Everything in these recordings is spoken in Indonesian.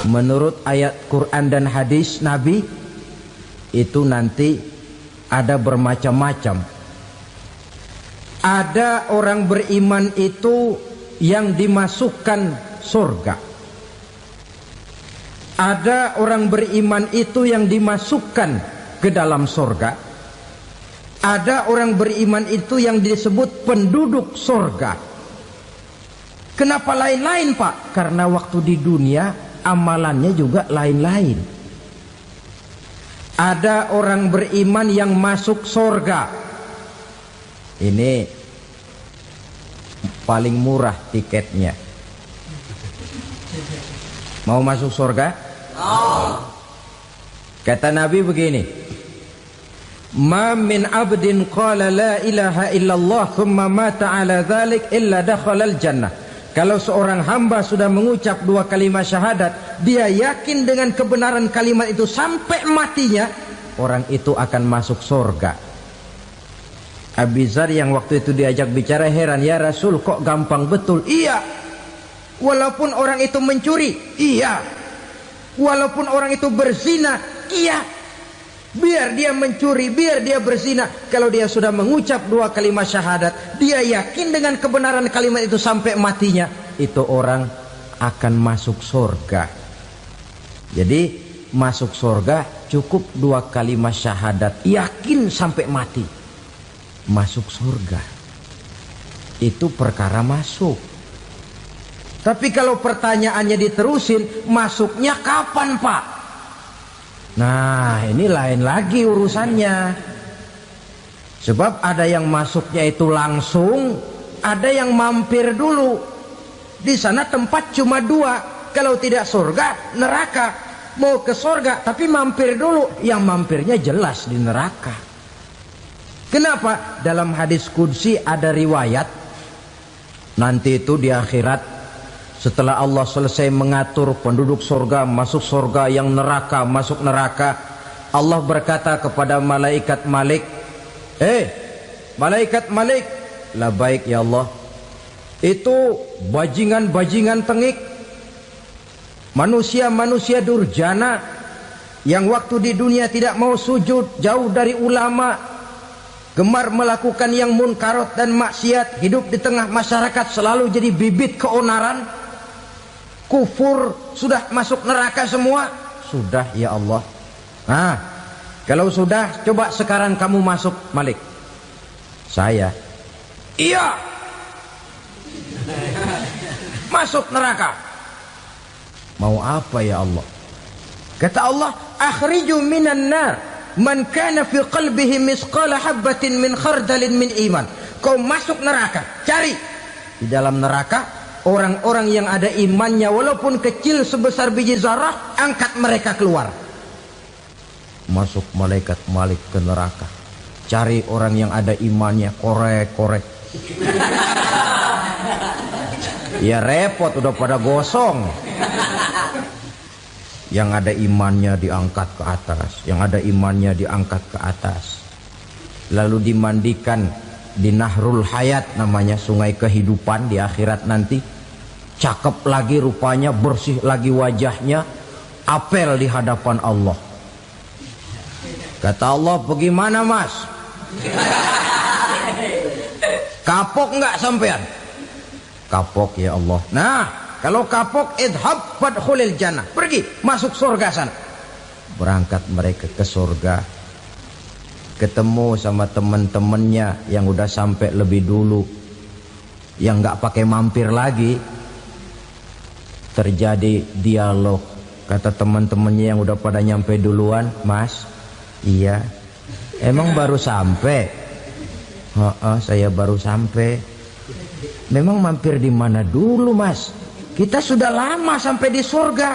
menurut ayat Quran dan hadis Nabi itu nanti ada bermacam-macam. Ada orang beriman itu yang dimasukkan surga. Ada orang beriman itu yang dimasukkan ke dalam surga. Ada orang beriman itu yang disebut penduduk surga. Kenapa lain-lain, Pak? Karena waktu di dunia amalannya juga lain-lain. Ada orang beriman yang masuk surga. Ini paling murah tiketnya. Mau masuk surga? Kata Nabi begini, ma min abdin qala la ilaha illallah thumma mata ala dhalik illa dakhala al-jannah. Kalau seorang hamba sudah mengucap dua kalimat syahadat, dia yakin dengan kebenaran kalimat itu sampai matinya, orang itu akan masuk surga. Abi Dzar yang waktu itu diajak bicara heran, ya Rasul kok gampang betul? Iya, walaupun orang itu mencuri, iya, walaupun orang itu berzina, iya. Biar dia mencuri, biar dia berzina, kalau dia sudah mengucap dua kalimat syahadat, dia yakin dengan kebenaran kalimat itu sampai matinya, itu orang akan masuk surga. Jadi masuk surga cukup dua kalimat syahadat, yakin sampai mati, masuk surga. Itu perkara masuk. Tapi kalau pertanyaannya diterusin, masuknya kapan, Pak? Nah, ini lain lagi urusannya. Sebab ada yang masuknya itu langsung, ada yang mampir dulu. Di sana tempat cuma dua, kalau tidak surga, neraka. Mau ke surga tapi mampir dulu, yang mampirnya jelas di neraka. Kenapa? Dalam hadis qudsi ada riwayat, nanti itu di akhirat, setelah Allah selesai mengatur penduduk surga masuk surga, yang neraka masuk neraka, Allah berkata kepada malaikat Malik, malaikat Malik, labaik ya Allah. Itu bajingan-bajingan tengik, manusia-manusia durjana yang waktu di dunia tidak mau sujud, jauh dari ulama, gemar melakukan yang munkarat dan maksiat, hidup di tengah masyarakat selalu jadi bibit keonaran, kufur, sudah masuk neraka semua. Sudah ya Allah. Nah, kalau sudah, coba sekarang kamu masuk, Malik. Saya, iya, masuk neraka. Mau apa ya Allah? Kata Allah, akhriju minan nar man kana fi qalbihi misqala habatin min khardalin min iman. Kau masuk neraka, cari di dalam neraka orang-orang yang ada imannya walaupun kecil sebesar biji zarah, angkat mereka keluar. Masuk malaikat Malik ke neraka, cari orang yang ada imannya, korek-korek. Ya repot, udah pada gosong. Yang ada imannya diangkat ke atas, yang ada imannya diangkat ke atas, lalu dimandikan di Nahrul Hayat, namanya sungai kehidupan di akhirat nanti. Cakep lagi rupanya, bersih lagi wajahnya, apel di hadapan Allah. Kata Allah, bagaimana mas? Kapok nggak sampean? Kapok ya Allah. Nah, kalau kapok, idhab fadkhulil jannah, pergi masuk surga sana. Berangkat mereka ke surga, ketemu sama teman-temannya yang udah sampai lebih dulu, yang nggak pakai mampir lagi. Terjadi dialog. Kata teman-temannya yang udah pada nyampe duluan, mas, iya, emang baru sampai? Saya baru sampai. Memang mampir di mana dulu mas? Kita sudah lama sampai di surga.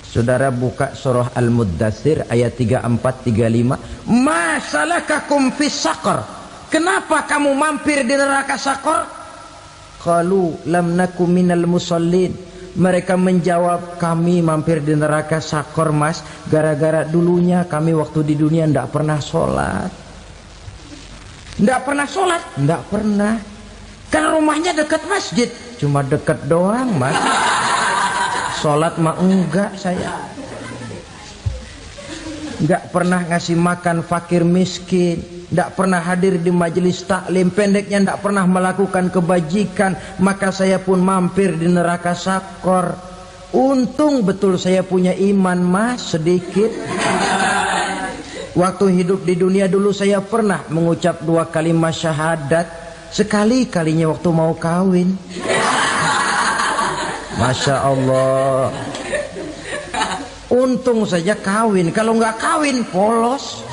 Saudara buka surah Al-Muddatsir ayat 34-35. Ma salakakum fis saqar? Kenapa kamu mampir di neraka Saqar? Qalu lam naku minal musallin. Mereka menjawab, kami mampir di neraka Saqar mas, gara-gara dulunya kami waktu di dunia ndak pernah sholat. Ndak pernah sholat? Ndak pernah. Kan rumahnya dekat masjid. Cuma dekat doang mas. Sholat mah enggak saya. Enggak pernah ngasih makan fakir miskin, enggak pernah hadir di majelis taklim, pendeknya enggak pernah melakukan kebajikan, maka saya pun mampir di neraka sakor. Untung betul saya punya iman mas sedikit. Waktu hidup di dunia dulu saya pernah mengucap 2 kalimat syahadat, sekali-kalinya waktu mau kawin. Masya Allah. Untung saja kawin, kalau nggak kawin polos.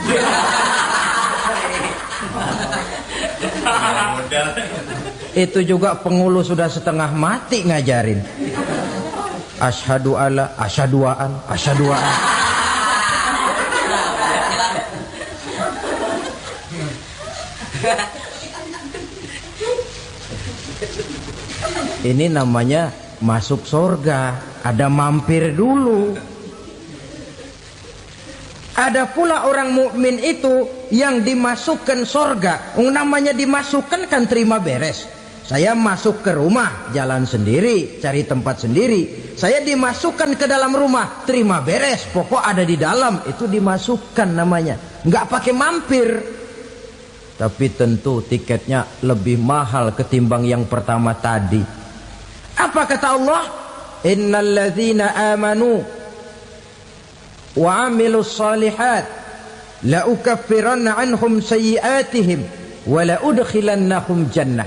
Itu juga pengulu sudah setengah mati ngajarin. Asyhadu alla, asyaduaan, asyaduaan. Ini namanya masuk surga, ada mampir dulu. Ada pula orang mukmin itu yang dimasukkan surga. Namanya dimasukkan kan terima beres. Saya masuk ke rumah, jalan sendiri, cari tempat sendiri. Saya dimasukkan ke dalam rumah, terima beres, pokok ada di dalam, itu dimasukkan namanya. Nggak pakai mampir. Tapi tentu tiketnya lebih mahal ketimbang yang pertama tadi. Apa kata Allah? Innal ladzina amanu wa amilus salihat la ukaffiranna anhum sayyi'atihim wa la udkhilannahum jannah.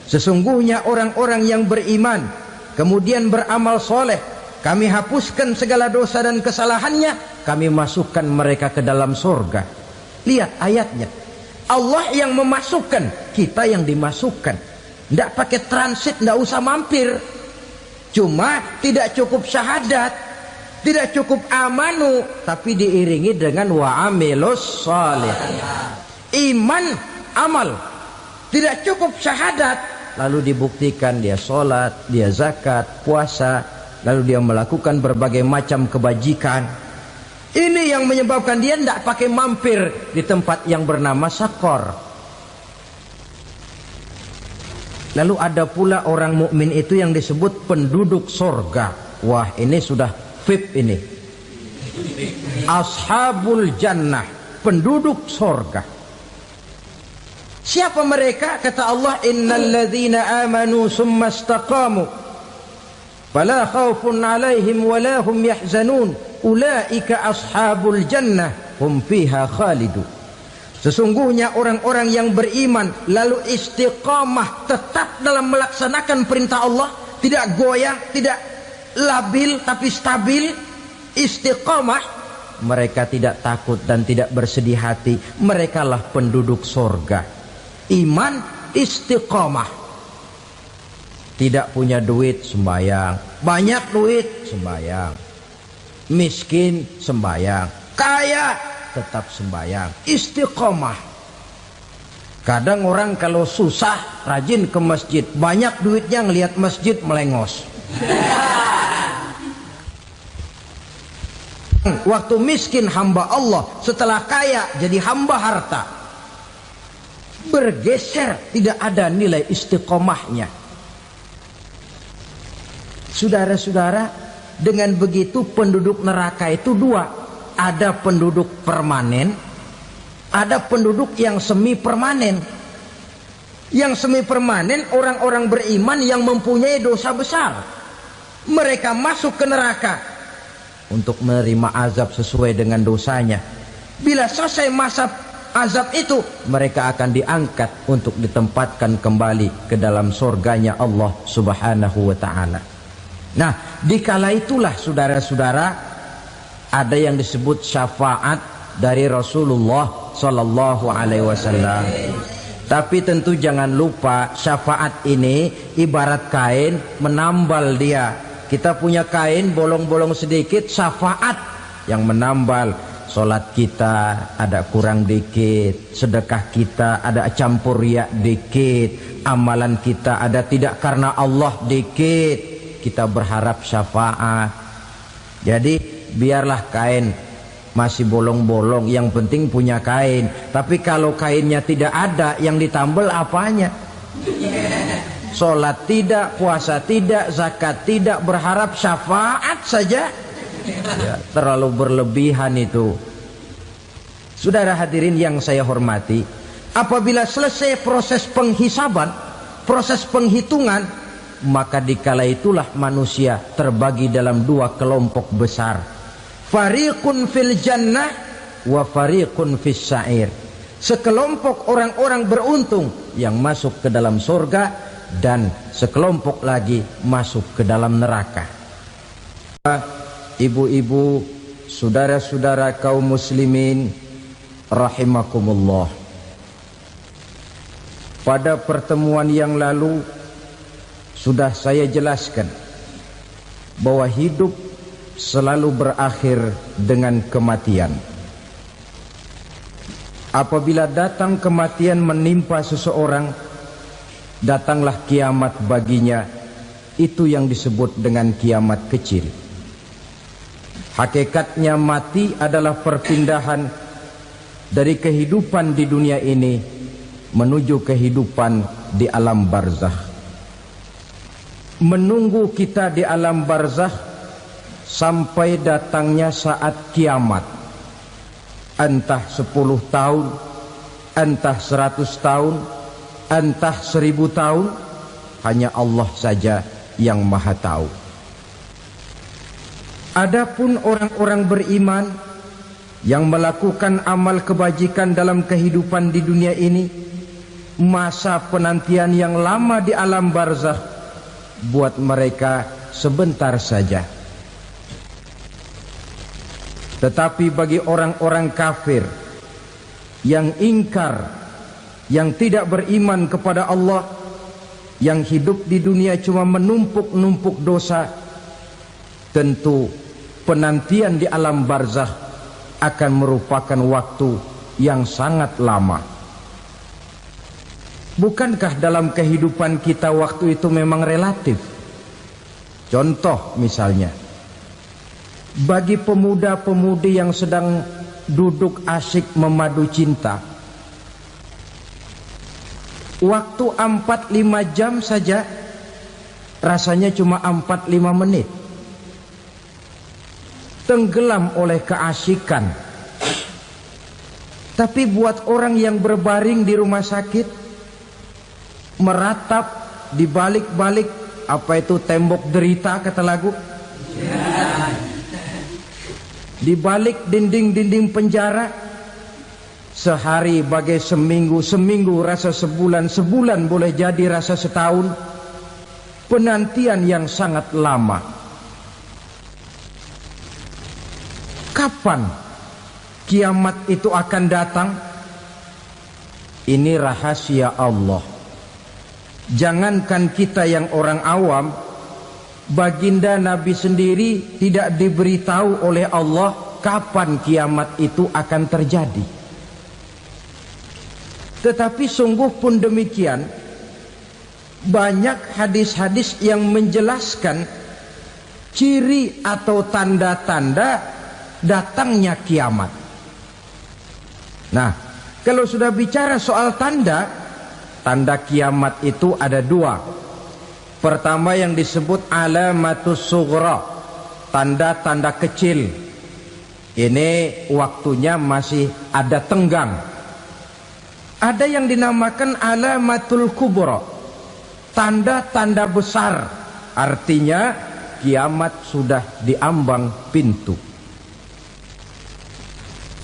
Sesungguhnya orang-orang yang beriman kemudian beramal soleh, kami hapuskan segala dosa dan kesalahannya, kami masukkan mereka ke dalam surga. Lihat ayatnya, Allah yang memasukkan, kita yang dimasukkan. Tidak pakai transit, tidak usah mampir. Cuma tidak cukup syahadat, tidak cukup amanu, tapi diiringi dengan wa'amilus salih. Iman, amal. Tidak cukup syahadat, lalu dibuktikan dia sholat, dia zakat, puasa, lalu dia melakukan berbagai macam kebajikan. Ini yang menyebabkan dia tidak pakai mampir di tempat yang bernama sakor. Lalu ada pula orang mukmin itu yang disebut penduduk sorga. Wah, ini sudah VIP ini. Ashabul jannah, penduduk sorga. Siapa mereka? Kata Allah, innal ladzina amanu summa istaqamu fala khaufun alaihim wala hum yahzanun ulaika ashabul jannah hum fiha khalidun. Sesungguhnya orang-orang yang beriman lalu istiqamah, tetap dalam melaksanakan perintah Allah, tidak goyah, tidak labil tapi stabil, istiqamah, mereka tidak takut dan tidak bersedih hati. Merekalah penduduk surga. Iman, istiqamah. Tidak punya duit, sembahyang. Banyak duit, sembahyang. Miskin, sembahyang. Kaya, tetap sembahyang. Istiqamah. Kadang orang kalau susah rajin ke masjid, banyak duitnya ngelihat masjid melengos. Waktu miskin hamba Allah, setelah kaya jadi hamba harta. Bergeser, tidak ada nilai istiqomahnya. Saudara-saudara, dengan begitu penduduk neraka itu dua. Ada penduduk permanen, ada penduduk yang semi permanen. Yang semi permanen orang-orang beriman yang mempunyai dosa besar. Mereka masuk ke neraka untuk menerima azab sesuai dengan dosanya. Bila selesai masa azab itu, mereka akan diangkat untuk ditempatkan kembali ke dalam surganya Allah Subhanahu wa ta'ala. Nah, dikala itulah saudara-saudara, ada yang disebut syafaat dari Rasulullah Sallallahu Alaihi Wasallam. Tapi tentu jangan lupa, syafaat ini ibarat kain menambal dia. Kita punya kain bolong-bolong sedikit, syafaat yang menambal. Solat kita ada kurang dikit, sedekah kita ada campur riak dikit, amalan kita ada tidak karena Allah dikit, kita berharap syafaat. Jadi biarlah kain masih bolong-bolong, yang penting punya kain. Tapi kalau kainnya tidak ada, yang ditambal apanya? sholat tidak, puasa tidak, zakat tidak, berharap syafaat saja. Ya, terlalu berlebihan itu. Saudara hadirin yang saya hormati, apabila selesai proses penghisaban, proses penghitungan, maka dikala itulah manusia terbagi dalam dua kelompok besar. Fariqun fil jannah wa fariqun fis sa'ir. Sekelompok orang-orang beruntung yang masuk ke dalam surga, dan sekelompok lagi masuk ke dalam neraka. Ibu-ibu, saudara-saudara kaum muslimin rahimakumullah. Pada pertemuan yang lalu sudah saya jelaskan bahwa hidup selalu berakhir dengan kematian. Apabila datang kematian menimpa seseorang, datanglah kiamat baginya. Itu yang disebut dengan kiamat kecil. Hakikatnya mati adalah perpindahan dari kehidupan di dunia ini menuju kehidupan di alam barzakh. Menunggu kita di alam barzakh sampai datangnya saat kiamat. Entah 10 tahun, entah 100 tahun, entah 1000 tahun, hanya Allah saja yang maha tahu. Adapun orang-orang beriman yang melakukan amal kebajikan dalam kehidupan di dunia ini, masa penantian yang lama di alam barzakh buat mereka sebentar saja. Tetapi bagi orang-orang kafir yang ingkar, yang tidak beriman kepada Allah, yang hidup di dunia cuma menumpuk-numpuk dosa, tentu penantian di alam barzakh akan merupakan waktu yang sangat lama. Bukankah dalam kehidupan kita waktu itu memang relatif? Contoh misalnya, bagi pemuda-pemudi yang sedang duduk asyik memadu cinta, waktu 4-5 jam saja rasanya cuma 4-5 menit. Tenggelam oleh keasikan. Tapi buat orang yang berbaring di rumah sakit, meratap di balik-balik apa itu tembok derita kata lagu, di balik dinding-dinding penjara, sehari bagai seminggu, seminggu rasa sebulan, sebulan boleh jadi rasa setahun. Penantian yang sangat lama. Kapan kiamat itu akan datang? Ini rahasia Allah. Jangankan kita yang orang awam, baginda Nabi sendiri tidak diberitahu oleh Allah kapan kiamat itu akan terjadi. Tetapi sungguh pun demikian, banyak hadis-hadis yang menjelaskan ciri atau tanda-tanda datangnya kiamat. Nah, kalau sudah bicara soal tanda kiamat itu ada dua. Pertama yang disebut alamatus sughra, tanda-tanda kecil. Ini waktunya masih ada tenggang. Ada yang dinamakan alamatul kubra, tanda-tanda besar. Artinya kiamat sudah diambang pintu.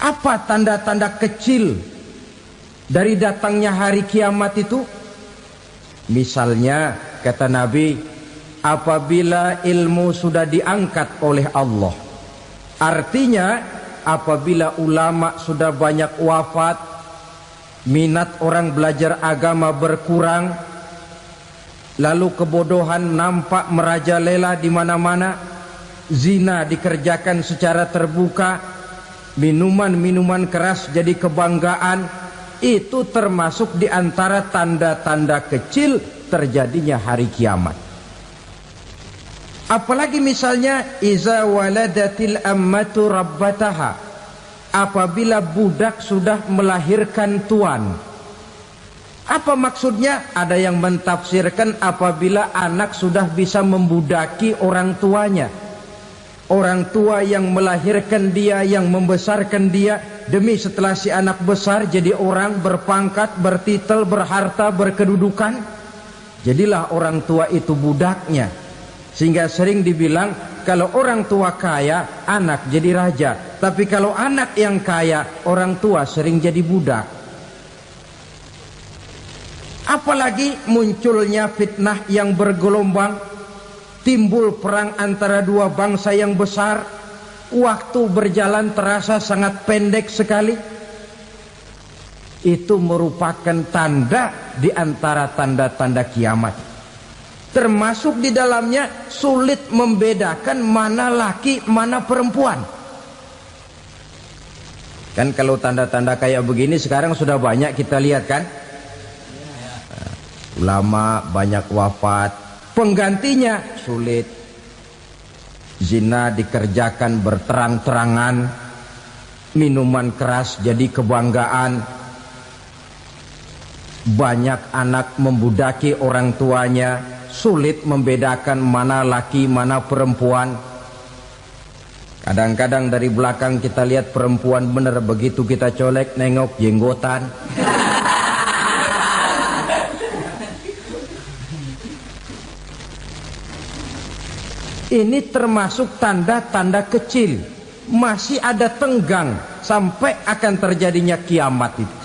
Apa tanda-tanda kecil dari datangnya hari kiamat itu? Misalnya kata Nabi, apabila ilmu sudah diangkat oleh Allah. Artinya apabila ulama sudah banyak wafat, minat orang belajar agama berkurang, lalu kebodohan nampak merajalela di mana-mana, zina dikerjakan secara terbuka, minuman-minuman keras jadi kebanggaan, itu termasuk di antara tanda-tanda kecil terjadinya hari kiamat. Apalagi misalnya iza waladatil ammatu rabbataha, apabila budak sudah melahirkan tuan. Apa maksudnya? Ada yang mentafsirkan apabila anak sudah bisa membudaki orang tuanya. Orang tua yang melahirkan dia, yang membesarkan dia, demi setelah si anak besar jadi orang berpangkat, bertitel, berharta, berkedudukan, jadilah orang tua itu budaknya. Sehingga sering dibilang kalau orang tua kaya, anak jadi raja. Tapi kalau anak yang kaya, orang tua sering jadi budak. Apalagi munculnya fitnah yang bergelombang, timbul perang antara dua bangsa yang besar, waktu berjalan terasa sangat pendek sekali. Itu merupakan tanda di antara tanda-tanda kiamat. Termasuk di dalamnya sulit membedakan mana laki, mana perempuan. Kan kalau tanda-tanda kayak begini sekarang sudah banyak kita lihat kan. Ulama banyak wafat, penggantinya sulit. Zina dikerjakan berterang-terangan, minuman keras jadi kebanggaan, banyak anak membudaki orang tuanya, sulit membedakan mana laki mana perempuan. Kadang-kadang dari belakang kita lihat perempuan bener, begitu kita colek nengok jenggotan. Ini termasuk tanda-tanda kecil, masih ada tenggang sampai akan terjadinya kiamat itu.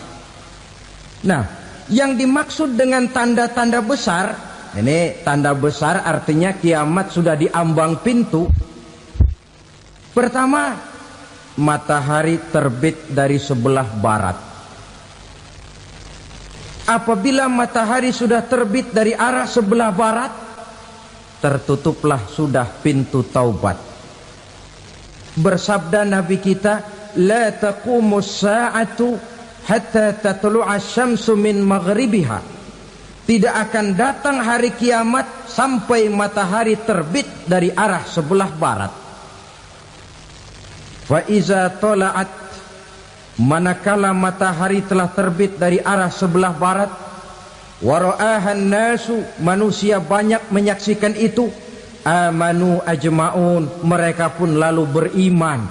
Nah, yang dimaksud dengan tanda-tanda besar, ini tanda besar artinya kiamat sudah di ambang pintu. Pertama, matahari terbit dari sebelah barat. Apabila matahari sudah terbit dari arah sebelah barat, tertutuplah sudah pintu taubat. Bersabda Nabi kita, la taqumus sa'atu hatta tatlu'a syamsu min maghribiha. Tidak akan datang hari kiamat sampai matahari terbit dari arah sebelah barat. Fa iza tala'at, manakala matahari telah terbit dari arah sebelah barat, wara'ahan nasu, manusia banyak menyaksikan itu, amanu ajma'un, mereka pun lalu beriman.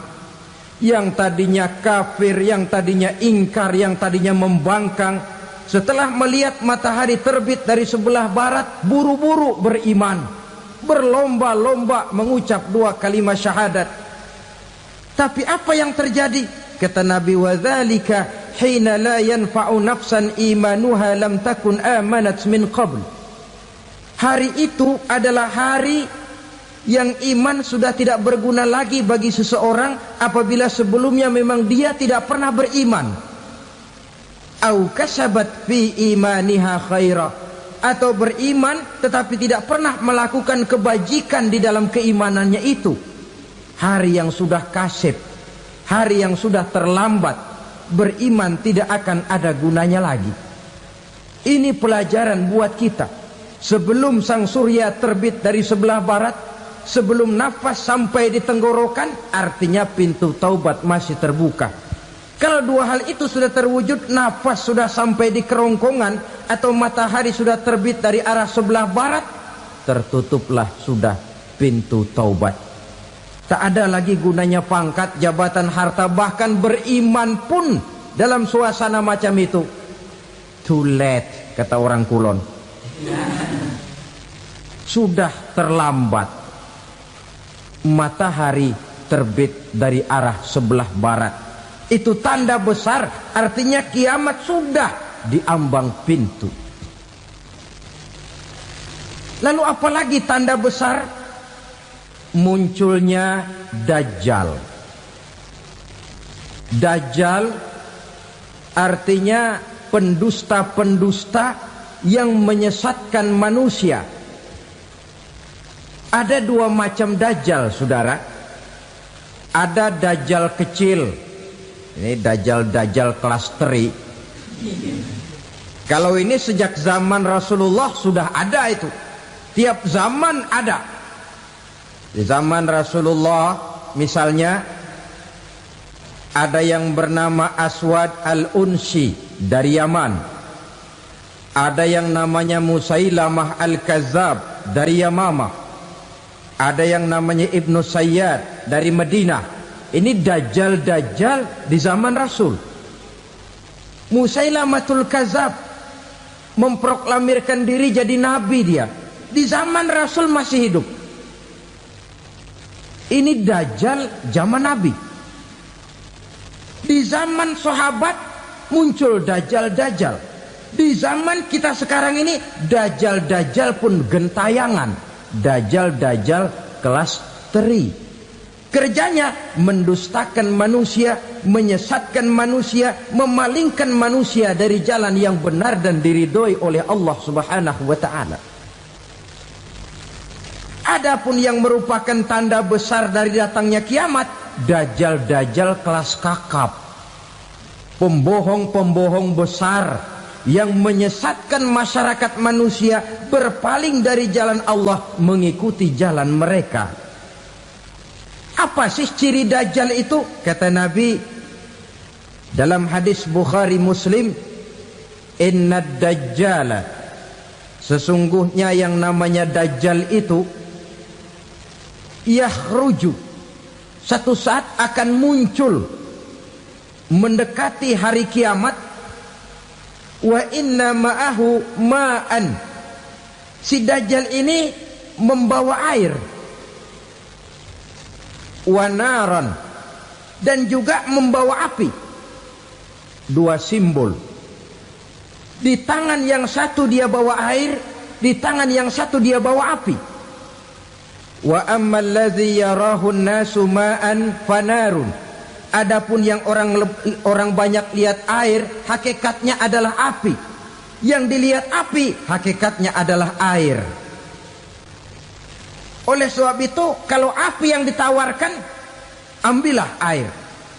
Yang tadinya kafir, yang tadinya ingkar, yang tadinya membangkang, setelah melihat matahari terbit dari sebelah barat, buru-buru beriman, berlomba-lomba mengucap dua kalimat syahadat. Tapi apa yang terjadi? Kata Nabi, wadzalika hina la yanfa'u nafsan imanuha lam takun amanat min qabl. Hari itu adalah hari yang iman sudah tidak berguna lagi bagi seseorang apabila sebelumnya memang dia tidak pernah beriman. Au kasabat fi imaniha khaira, atau beriman tetapi tidak pernah melakukan kebajikan di dalam keimanannya itu. Hari yang sudah kasib, hari yang sudah terlambat, beriman tidak akan ada gunanya lagi. Ini pelajaran buat kita. Sebelum sang surya terbit dari sebelah barat, sebelum nafas sampai di tenggorokan, artinya pintu taubat masih terbuka. Kalau dua hal itu sudah terwujud, nafas sudah sampai di kerongkongan, atau matahari sudah terbit dari arah sebelah barat, tertutuplah sudah pintu taubat. Tak ada lagi gunanya pangkat, jabatan, harta, bahkan beriman pun dalam suasana macam itu. Too late, kata orang Kulon. Sudah terlambat. Matahari terbit dari arah sebelah barat. Itu tanda besar, artinya kiamat sudah di ambang pintu. Lalu apalagi tanda besar? Munculnya Dajjal. Dajjal artinya pendusta-pendusta yang menyesatkan manusia. Ada dua macam Dajjal, saudara. Ada Dajjal kecil. Ini Dajjal kelas teri. Kalau ini sejak zaman Rasulullah sudah ada itu. Tiap zaman ada. Di zaman Rasulullah misalnya ada yang bernama Aswad al-Unsi dari Yaman. Ada yang namanya Musailamah Al-Kazzab dari Yamamah. Ada yang namanya Ibnu Sayyad dari Madinah. Ini dajjal-dajjal di zaman Rasul. Musailamatul Kazzab memproklamirkan diri jadi nabi dia. Di zaman Rasul masih hidup. Ini dajjal zaman Nabi. Di zaman sahabat muncul dajjal-dajjal. Di zaman kita sekarang ini dajjal-dajjal pun gentayangan. Dajjal-dajjal kelas teri. Kerjanya mendustakan manusia, menyesatkan manusia, memalingkan manusia dari jalan yang benar dan diridhoi oleh Allah Subhanahu wa taala. Adapun yang merupakan tanda besar dari datangnya kiamat, dajjal-dajjal kelas kakap. Pembohong-pembohong besar yang menyesatkan masyarakat manusia berpaling dari jalan Allah mengikuti jalan mereka. Apa sih ciri dajjal itu? Kata Nabi dalam hadis Bukhari Muslim, "Inna dajjala", sesungguhnya yang namanya dajjal itu yakhruju, satu saat akan muncul mendekati hari kiamat. Wa inna ma'ahu ma'an, si dajjal ini membawa air. Wa naran, dan juga membawa api. Dua simbol. Di tangan yang satu dia bawa air, di tangan yang satu dia bawa api. Wa ammal ladzi yarahu an-nasu ma'an fanarun. Adapun yang orang banyak lihat air, hakikatnya adalah api. Yang dilihat api, hakikatnya adalah air. Oleh sebab itu, kalau api yang ditawarkan, ambillah air.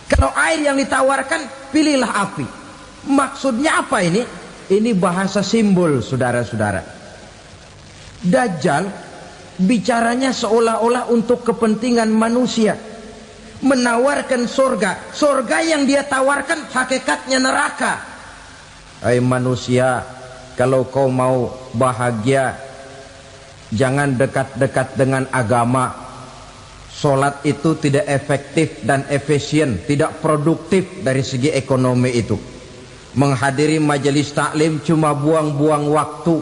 Kalau air yang ditawarkan, pilihlah api. Maksudnya apa ini? Ini bahasa simbol, saudara-saudara. Dajjal bicaranya seolah-olah untuk kepentingan manusia, menawarkan surga. Surga yang dia tawarkan hakikatnya neraka. Hai manusia, kalau kau mau bahagia, jangan dekat-dekat dengan agama. Solat itu tidak efektif dan efisien, tidak produktif dari segi ekonomi itu. Menghadiri majelis taklim cuma buang-buang waktu.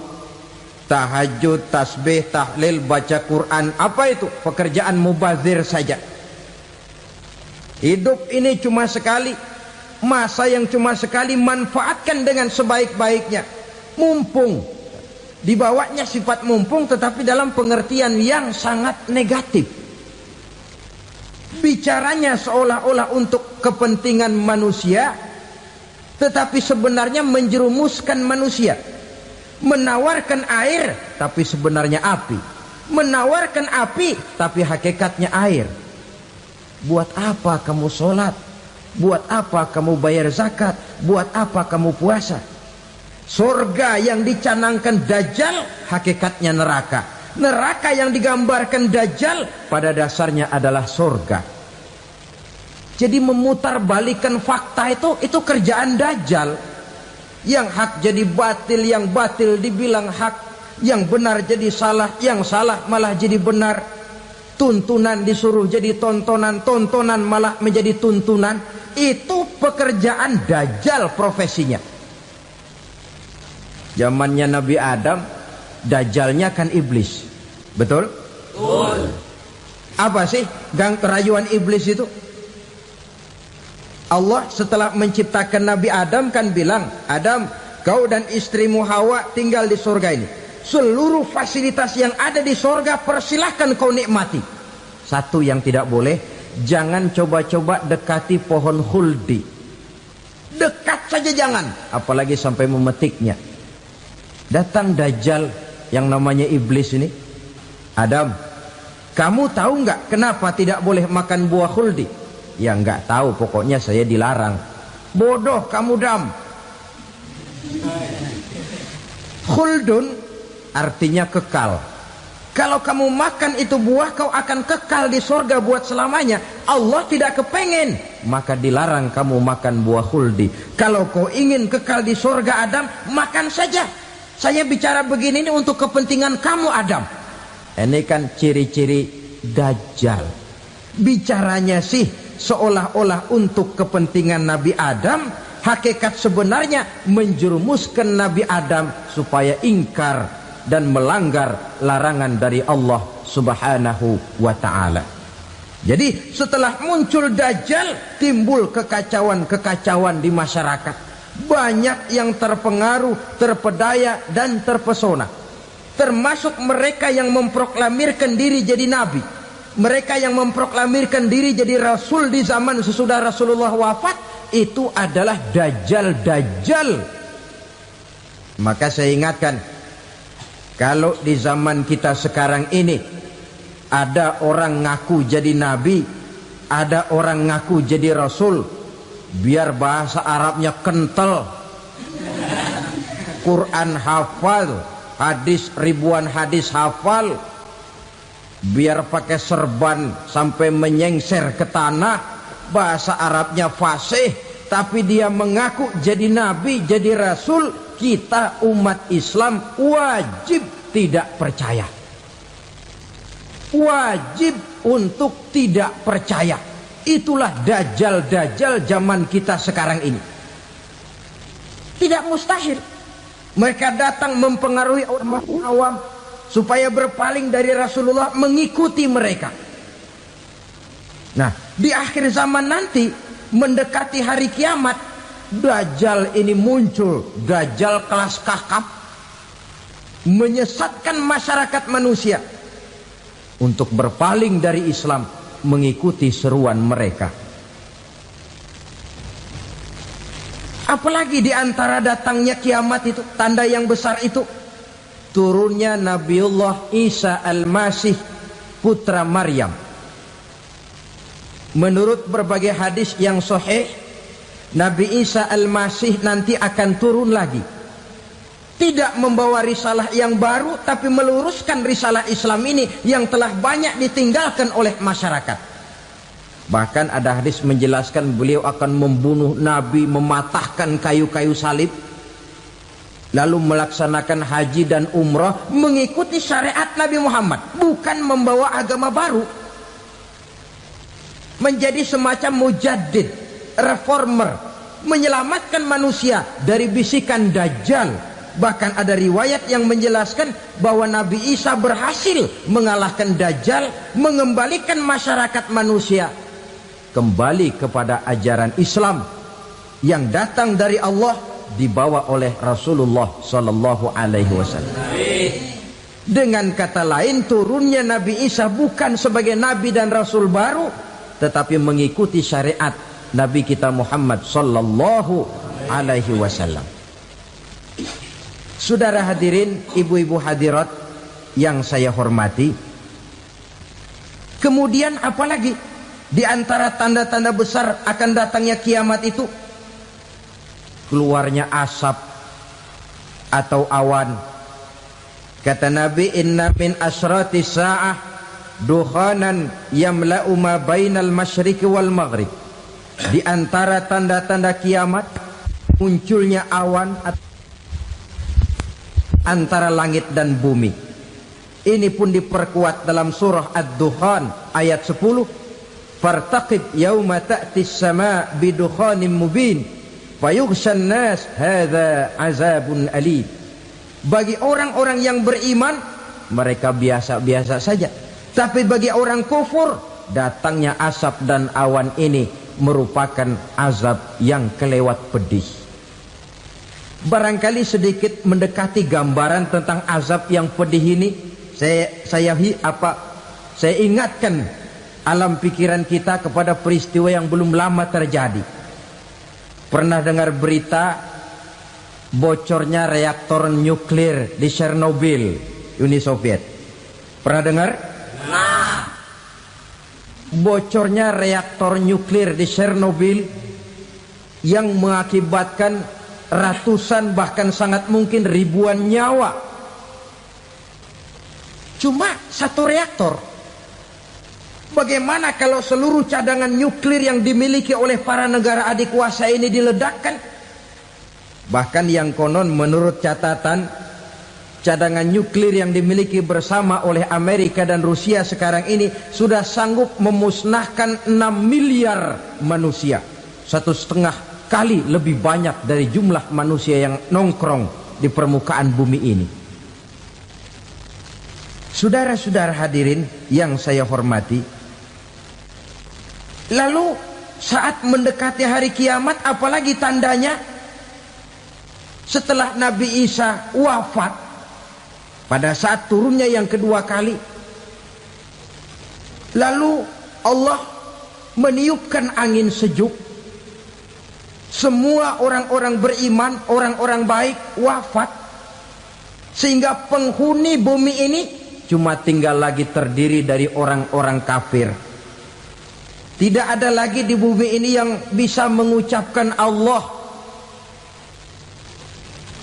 Tahajud, tasbih, tahlil, baca Quran, apa itu? Pekerjaan mubazir saja. Hidup ini cuma sekali, masa yang cuma sekali, manfaatkan dengan sebaik-baiknya. Mumpung, dibawanya sifat mumpung tetapi dalam pengertian yang sangat negatif. Bicaranya seolah-olah untuk kepentingan manusia, tetapi sebenarnya menjerumuskan manusia. Menawarkan air tapi sebenarnya api, menawarkan api tapi hakikatnya air. Buat apa kamu sholat? Buat apa kamu bayar zakat? Buat apa kamu puasa? Surga yang dicanangkan dajjal hakikatnya neraka. Neraka yang digambarkan dajjal pada dasarnya adalah surga. Jadi memutarbalikan fakta itu kerjaan dajjal. Yang hak jadi batil, yang batil dibilang hak, yang benar jadi salah, yang salah malah jadi benar. Tuntunan disuruh jadi tontonan, tontonan malah menjadi tuntunan. Itu pekerjaan dajjal profesinya. Zamannya Nabi Adam, dajjalnya kan iblis. Betul? Betul. Apa sih gang kerayuan iblis itu? Allah setelah menciptakan Nabi Adam kan bilang, Adam, kau dan istrimu Hawa tinggal di surga ini. Seluruh fasilitas yang ada di surga persilahkan kau nikmati. Satu yang tidak boleh, jangan coba-coba dekati pohon khuldi. Dekat saja jangan, apalagi sampai memetiknya. Datang dajjal yang namanya iblis ini. Adam, kamu tahu nggak kenapa tidak boleh makan buah khuldi? Ya nggak tahu, pokoknya saya dilarang. Bodoh kamu Dam. Khuldun artinya kekal. Kalau kamu makan itu buah, kau akan kekal di surga buat selamanya. Allah tidak kepengen, maka dilarang kamu makan buah khuldi. Kalau kau ingin kekal di surga Adam, makan saja. Saya bicara begini ini untuk kepentingan kamu Adam. Ini kan ciri-ciri Dajjal. Bicaranya sih seolah-olah untuk kepentingan Nabi Adam, hakikat sebenarnya menjerumuskan Nabi Adam supaya ingkar dan melanggar larangan dari Allah Subhanahu wa ta'ala. Jadi setelah muncul Dajjal, timbul kekacauan-kekacauan di masyarakat. Banyak yang terpengaruh, terpedaya dan terpesona. Termasuk mereka yang memproklamirkan diri jadi nabi. Mereka yang memproklamirkan diri jadi rasul di zaman sesudah Rasulullah wafat, itu adalah Dajjal-Dajjal. Maka saya ingatkan, kalau di zaman kita sekarang ini ada orang ngaku jadi nabi, ada orang ngaku jadi rasul, biar bahasa Arabnya kental, Quran hafal, hadis ribuan hadis hafal, biar pakai serban sampai menyengser ke tanah, bahasa Arabnya fasih, tapi dia mengaku jadi nabi, jadi rasul, kita umat Islam wajib tidak percaya. Wajib untuk tidak percaya. Itulah Dajjal-Dajjal zaman kita sekarang ini. Tidak mustahil mereka datang mempengaruhi orang awam supaya berpaling dari Rasulullah, mengikuti mereka. Nah, di akhir zaman nanti, mendekati hari kiamat, Dajjal ini muncul. Dajjal kelas kakap, menyesatkan masyarakat manusia untuk berpaling dari Islam, mengikuti seruan mereka. Apalagi di antara datangnya kiamat itu, tanda yang besar itu, turunnya Nabiullah Isa Al-Masih, putra Maryam. Menurut berbagai hadis yang sahih, Nabi Isa Al-Masih nanti akan turun lagi. Tidak membawa risalah yang baru, tapi meluruskan risalah Islam ini yang telah banyak ditinggalkan oleh masyarakat. Bahkan ada hadis menjelaskan beliau akan membunuh Nabi, mematahkan kayu-kayu salib, lalu melaksanakan haji dan umrah mengikuti syariat Nabi Muhammad, bukan membawa agama baru. Menjadi semacam mujaddid, reformer, menyelamatkan manusia dari bisikan Dajjal. Bahkan ada riwayat yang menjelaskan bahwa Nabi Isa berhasil mengalahkan Dajjal, mengembalikan masyarakat manusia kembali kepada ajaran Islam yang datang dari Allah, dibawa oleh Rasulullah Sallallahu Alaihi Wasallam. Dengan kata lain, turunnya Nabi Isa bukan sebagai Nabi dan Rasul baru, tetapi mengikuti syariat Nabi kita Muhammad Sallallahu Alaihi Wasallam. Saudara hadirin, ibu-ibu hadirat yang saya hormati, kemudian apalagi di antara tanda-tanda besar akan datangnya kiamat itu? Keluarnya asap atau awan. Kata Nabi, inna min asrati sa'ah dukhanan yamla'u ma bainal masyriqi wal maghrib. Di antara tanda-tanda kiamat, munculnya awan antara langit dan bumi. Ini pun diperkuat dalam surah Ad-Dukhan ayat 10. Fartaqib yauma ta'tis sama' bidukhanin mubin fayughshan nas hadza azabun alim. Bagi orang-orang yang beriman, mereka biasa-biasa saja. Tapi bagi orang kufur, datangnya asap dan awan ini merupakan azab yang kelewat pedih. Barangkali sedikit mendekati gambaran tentang azab yang pedih ini, saya ingatkan alam pikiran kita kepada peristiwa yang belum lama terjadi. Pernah dengar berita bocornya reaktor nuklir di Chernobyl, Uni Soviet? Pernah dengar? Nah, bocornya reaktor nuklir di Chernobyl yang mengakibatkan ratusan bahkan sangat mungkin ribuan nyawa. Cuma satu reaktor. Bagaimana kalau seluruh cadangan nuklir yang dimiliki oleh para negara adik kuasa ini diledakkan? Bahkan yang konon menurut catatan cadangan nuklir yang dimiliki bersama oleh Amerika dan Rusia sekarang ini sudah sanggup memusnahkan 6 miliar manusia, 1,5 kali lebih banyak dari jumlah manusia yang nongkrong di permukaan bumi ini. Saudara-saudara hadirin yang saya hormati, lalu saat mendekati hari kiamat, apalagi tandanya? Setelah Nabi Isa wafat, pada saat turunnya yang kedua kali, lalu Allah meniupkan angin sejuk. Semua orang-orang beriman, orang-orang baik wafat, sehingga penghuni bumi ini cuma tinggal lagi terdiri dari orang-orang kafir. Tidak ada lagi di bumi ini yang bisa mengucapkan Allah.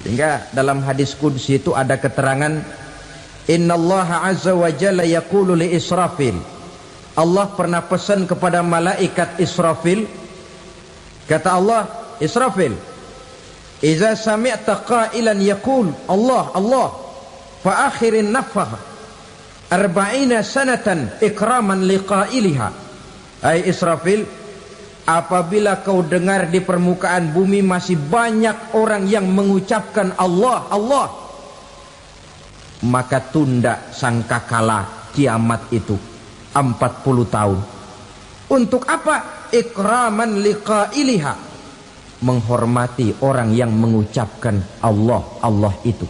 Sehingga dalam hadis qudsi itu ada keterangan, innallaha azza wa jalla yaqulu li Israfil. Allah pernah pesan kepada malaikat Israfil. Kata Allah, Israfil, iza sami'ta qailan yaqul Allah Allah fa akhirin nafakh 40 sanatan ikraman liqailiha. Hai Israfil, apabila kau dengar di permukaan bumi masih banyak orang yang mengucapkan Allah Allah, maka tunda sangkakala kiamat itu 40 tahun. Untuk apa? Ikraman liqailiha, menghormati orang yang mengucapkan Allah Allah itu.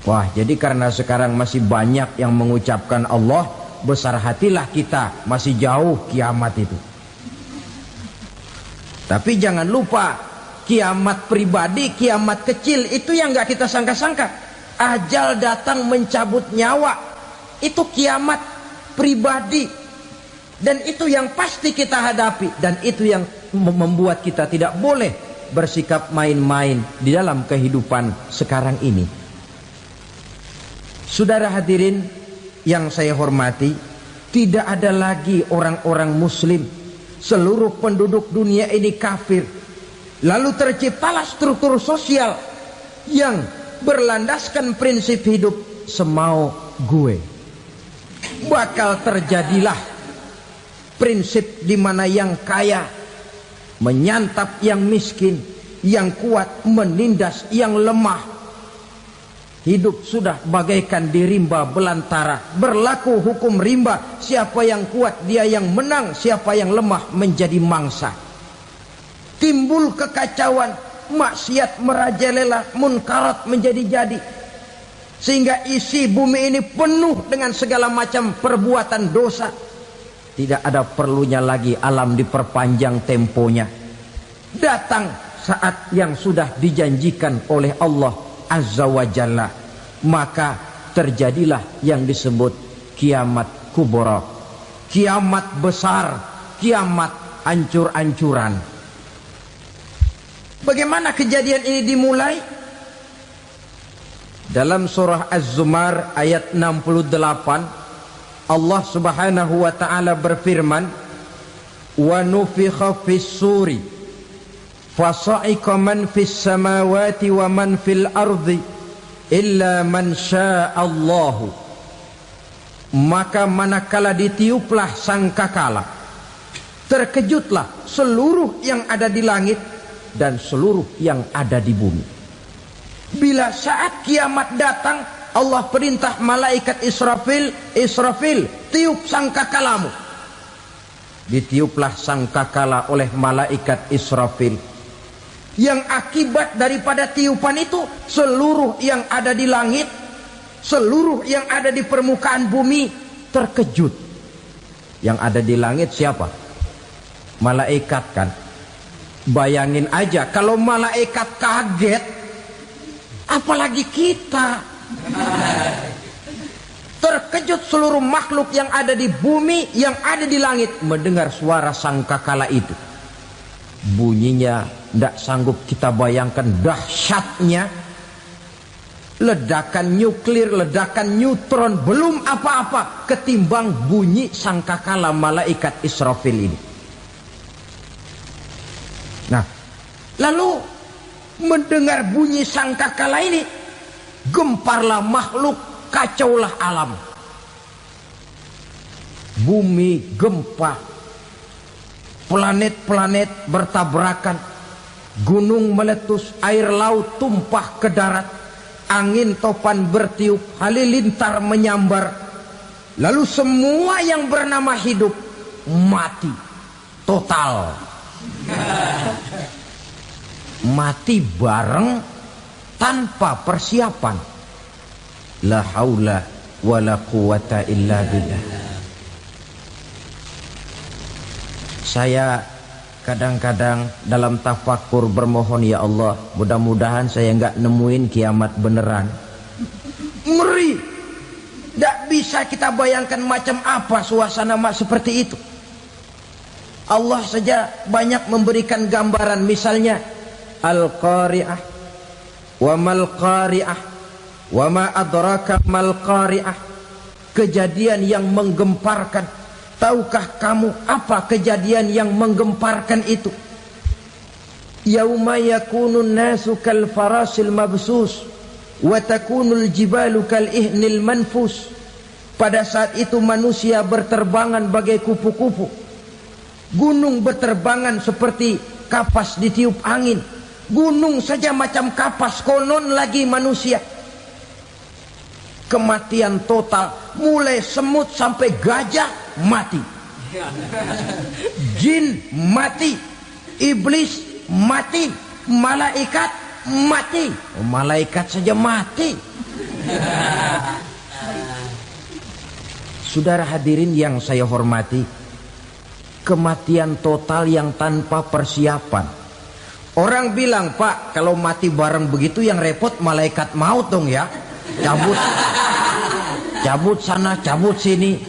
Wah, jadi karena sekarang masih banyak yang mengucapkan Allah, besar hatilah kita, masih jauh kiamat itu. Tapi jangan lupa, kiamat pribadi, kiamat kecil itu yang gak kita sangka-sangka. Ajal datang mencabut nyawa, itu kiamat pribadi. Dan itu yang pasti kita hadapi. Dan itu yang membuat kita tidak boleh bersikap main-main di dalam kehidupan sekarang ini. Saudara hadirin yang saya hormati, tidak ada lagi orang-orang muslim. Seluruh penduduk dunia ini kafir. Lalu terciptalah struktur sosial yang berlandaskan prinsip hidup semau gue. Bakal terjadilah prinsip di mana yang kaya menyantap yang miskin, yang kuat menindas yang lemah. Hidup sudah bagaikan di rimba belantara, berlaku hukum rimba. Siapa yang kuat dia yang menang, siapa yang lemah menjadi mangsa. Timbul kekacauan, maksiat merajalela, munkarat menjadi-jadi, sehingga isi bumi ini penuh dengan segala macam perbuatan dosa. Tidak ada perlunya lagi alam diperpanjang temponya. Datang saat yang sudah dijanjikan oleh Allah Azza wa Jalla, maka terjadilah yang disebut kiamat kubra, kiamat besar, kiamat ancur-ancuran. Bagaimana kejadian ini dimulai? Dalam surah Az-Zumar ayat 68, Allah Subhanahu wa taala berfirman, wa nufikha fis suri fasa'iqa man fis samawati wa man fil ardi illa man sya'allahu. Maka manakala ditiuplah sangkakala, terkejutlah seluruh yang ada di langit dan seluruh yang ada di bumi. Bila saat kiamat datang, Allah perintah malaikat Israfil, Israfil, tiup sangkakalamu. Ditiuplah sangkakala oleh malaikat Israfil. Yang akibat daripada tiupan itu, seluruh yang ada di langit, seluruh yang ada di permukaan bumi terkejut. Yang ada di langit siapa? Malaikat kan. Bayangin aja kalau malaikat kaget, apalagi kita. Terkejut seluruh makhluk yang ada di bumi, yang ada di langit mendengar suara sangkakala itu. Bunyinya tidak sanggup kita bayangkan dahsyatnya. Ledakan nuklir, ledakan neutron, belum apa-apa ketimbang bunyi sangkakala malaikat Israfil ini. Nah, lalu mendengar bunyi sangkakala ini, gemparlah makhluk, kacaulah alam. Bumi gempa, planet-planet bertabrakan, gunung meletus, air laut tumpah ke darat, angin topan bertiup, halilintar menyambar. Lalu semua yang bernama hidup mati total. Mati bareng tanpa persiapan. La haula wala quwata illa billah. Saya kadang-kadang dalam tafakur bermohon, ya Allah, mudah-mudahan saya enggak nemuin kiamat beneran. Ngeri. Tidak bisa kita bayangkan macam apa suasana seperti itu. Allah saja banyak memberikan gambaran, misalnya Al-Qari'ah, wa mal qari'ah, wa ma adraka mal qari'ah. Kejadian yang menggemparkan. Tahukah kamu apa kejadian yang menggemparkan itu? Yauma yakunun nasu kal farasil mabsus wa takunul jibalu kal ihnil manfus. Pada saat itu manusia berterbangan bagai kupu-kupu, gunung berterbangan seperti kapas ditiup angin. Gunung saja macam kapas, konon lagi manusia. Kematian total, mulai semut sampai gajah mati, jin mati, iblis mati, malaikat mati. Malaikat saja mati. Saudara hadirin yang saya hormati, kematian total yang tanpa persiapan. Orang bilang, Pak, kalau mati bareng begitu yang repot malaikat maut dong ya. Cabut sana, cabut sini.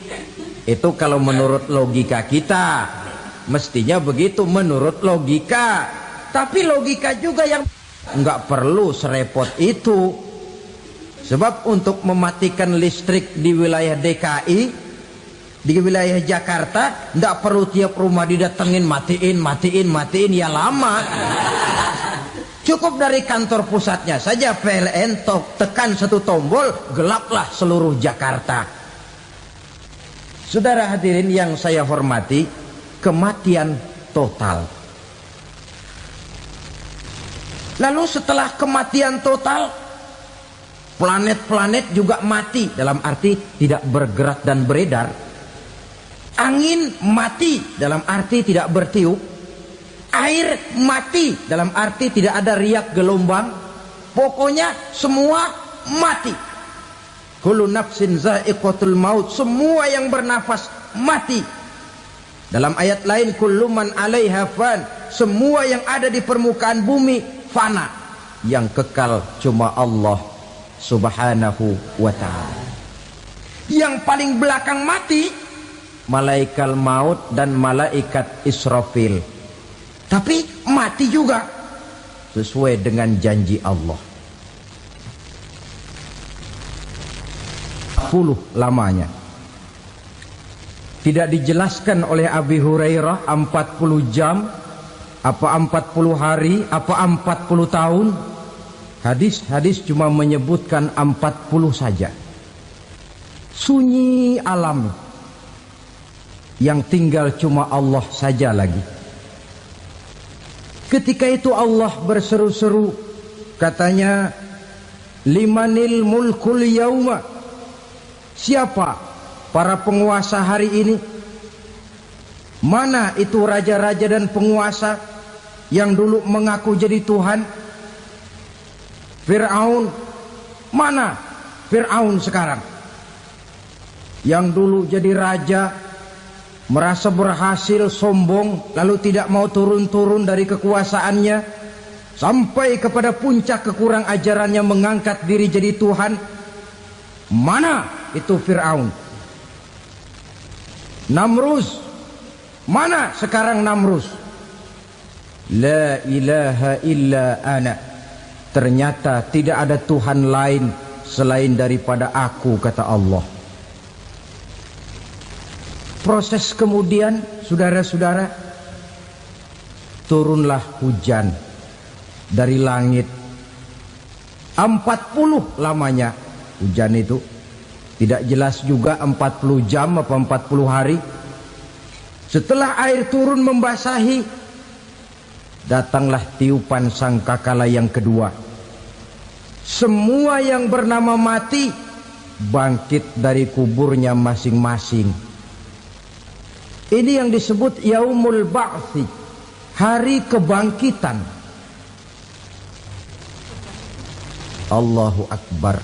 Itu kalau menurut logika kita, mestinya begitu menurut logika. Tapi logika juga yang nggak perlu serepot itu. Sebab untuk mematikan listrik di wilayah DKI, di wilayah Jakarta, nggak perlu tiap rumah didatengin, matiin, ya lama. Cukup dari kantor pusatnya saja PLN, tekan satu tombol, gelaplah seluruh Jakarta. Saudara hadirin yang saya hormati, kematian total. Lalu setelah kematian total, planet-planet juga mati, dalam arti tidak bergerak dan beredar. Angin mati, dalam arti tidak bertiup. Air mati, dalam arti tidak ada riak gelombang. Pokoknya semua mati. Kullu nafsin za'iqatul maut. Semua yang bernafas mati. Dalam ayat lain, kullu man 'alaiha fan. Semua yang ada di permukaan bumi fana. Yang kekal cuma Allah Subhanahu wa ta'ala. Yang paling belakang mati malaikat maut dan malaikat Israfil. Tapi mati juga sesuai dengan janji Allah. 40 lamanya. Tidak dijelaskan oleh Abi Hurairah 40 jam, apa 40 hari, apa 40 tahun. Hadis-hadis cuma menyebutkan 40 saja. Sunyi alam, yang tinggal cuma Allah saja lagi. Ketika itu Allah berseru-seru, katanya, limanil mulkul yauma. Siapa para penguasa hari ini? Mana itu raja-raja dan penguasa yang dulu mengaku jadi Tuhan? Fir'aun. Mana Fir'aun sekarang? Yang dulu jadi raja, merasa berhasil, sombong, lalu tidak mau turun-turun dari kekuasaannya, sampai kepada puncak kekurang ajarannya mengangkat diri jadi Tuhan. Mana itu Fir'aun? Namrus. Mana sekarang Namrus? La ilaha illa ana. Ternyata tidak ada Tuhan lain selain daripada aku, kata Allah. Proses kemudian, saudara-saudara, turunlah hujan dari langit. 40 lamanya hujan itu. Tidak jelas juga 40 jam apa 40 hari. Setelah air turun membasahi, datanglah tiupan sangkakala yang kedua. Semua yang bernama mati bangkit dari kuburnya masing-masing. Ini yang disebut Yaumul Ba'thi, hari kebangkitan. Allahu Akbar.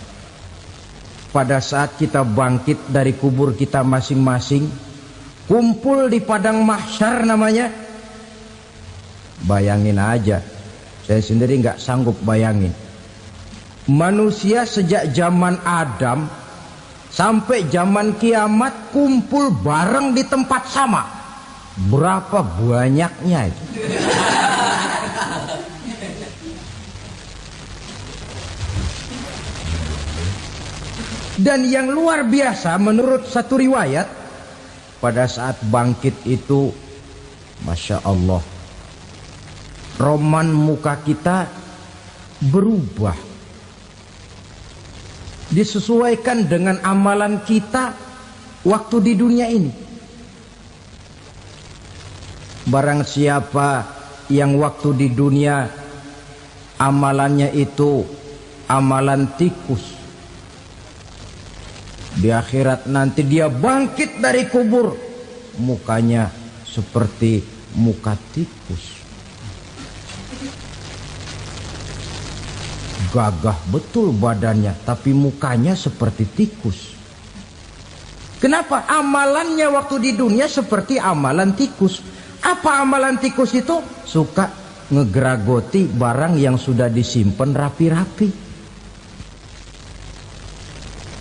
Pada saat kita bangkit dari kubur kita masing-masing, kumpul di padang mahsyar namanya. Bayangin aja, saya sendiri nggak sanggup bayangin. Manusia sejak zaman Adam sampai zaman kiamat kumpul bareng di tempat sama. Berapa banyaknya itu? Dan yang luar biasa menurut satu riwayat, pada saat bangkit itu, Masya Allah, roman muka kita berubah, disesuaikan dengan amalan kita waktu di dunia ini. Barang siapa yang waktu di dunia amalannya itu amalan tikus, di akhirat nanti dia bangkit dari kubur, mukanya seperti muka tikus. Gagah betul badannya, tapi mukanya seperti tikus. Kenapa? Amalannya waktu di dunia seperti amalan tikus. Apa amalan tikus itu? Suka ngegeragoti barang yang sudah disimpan rapi-rapi.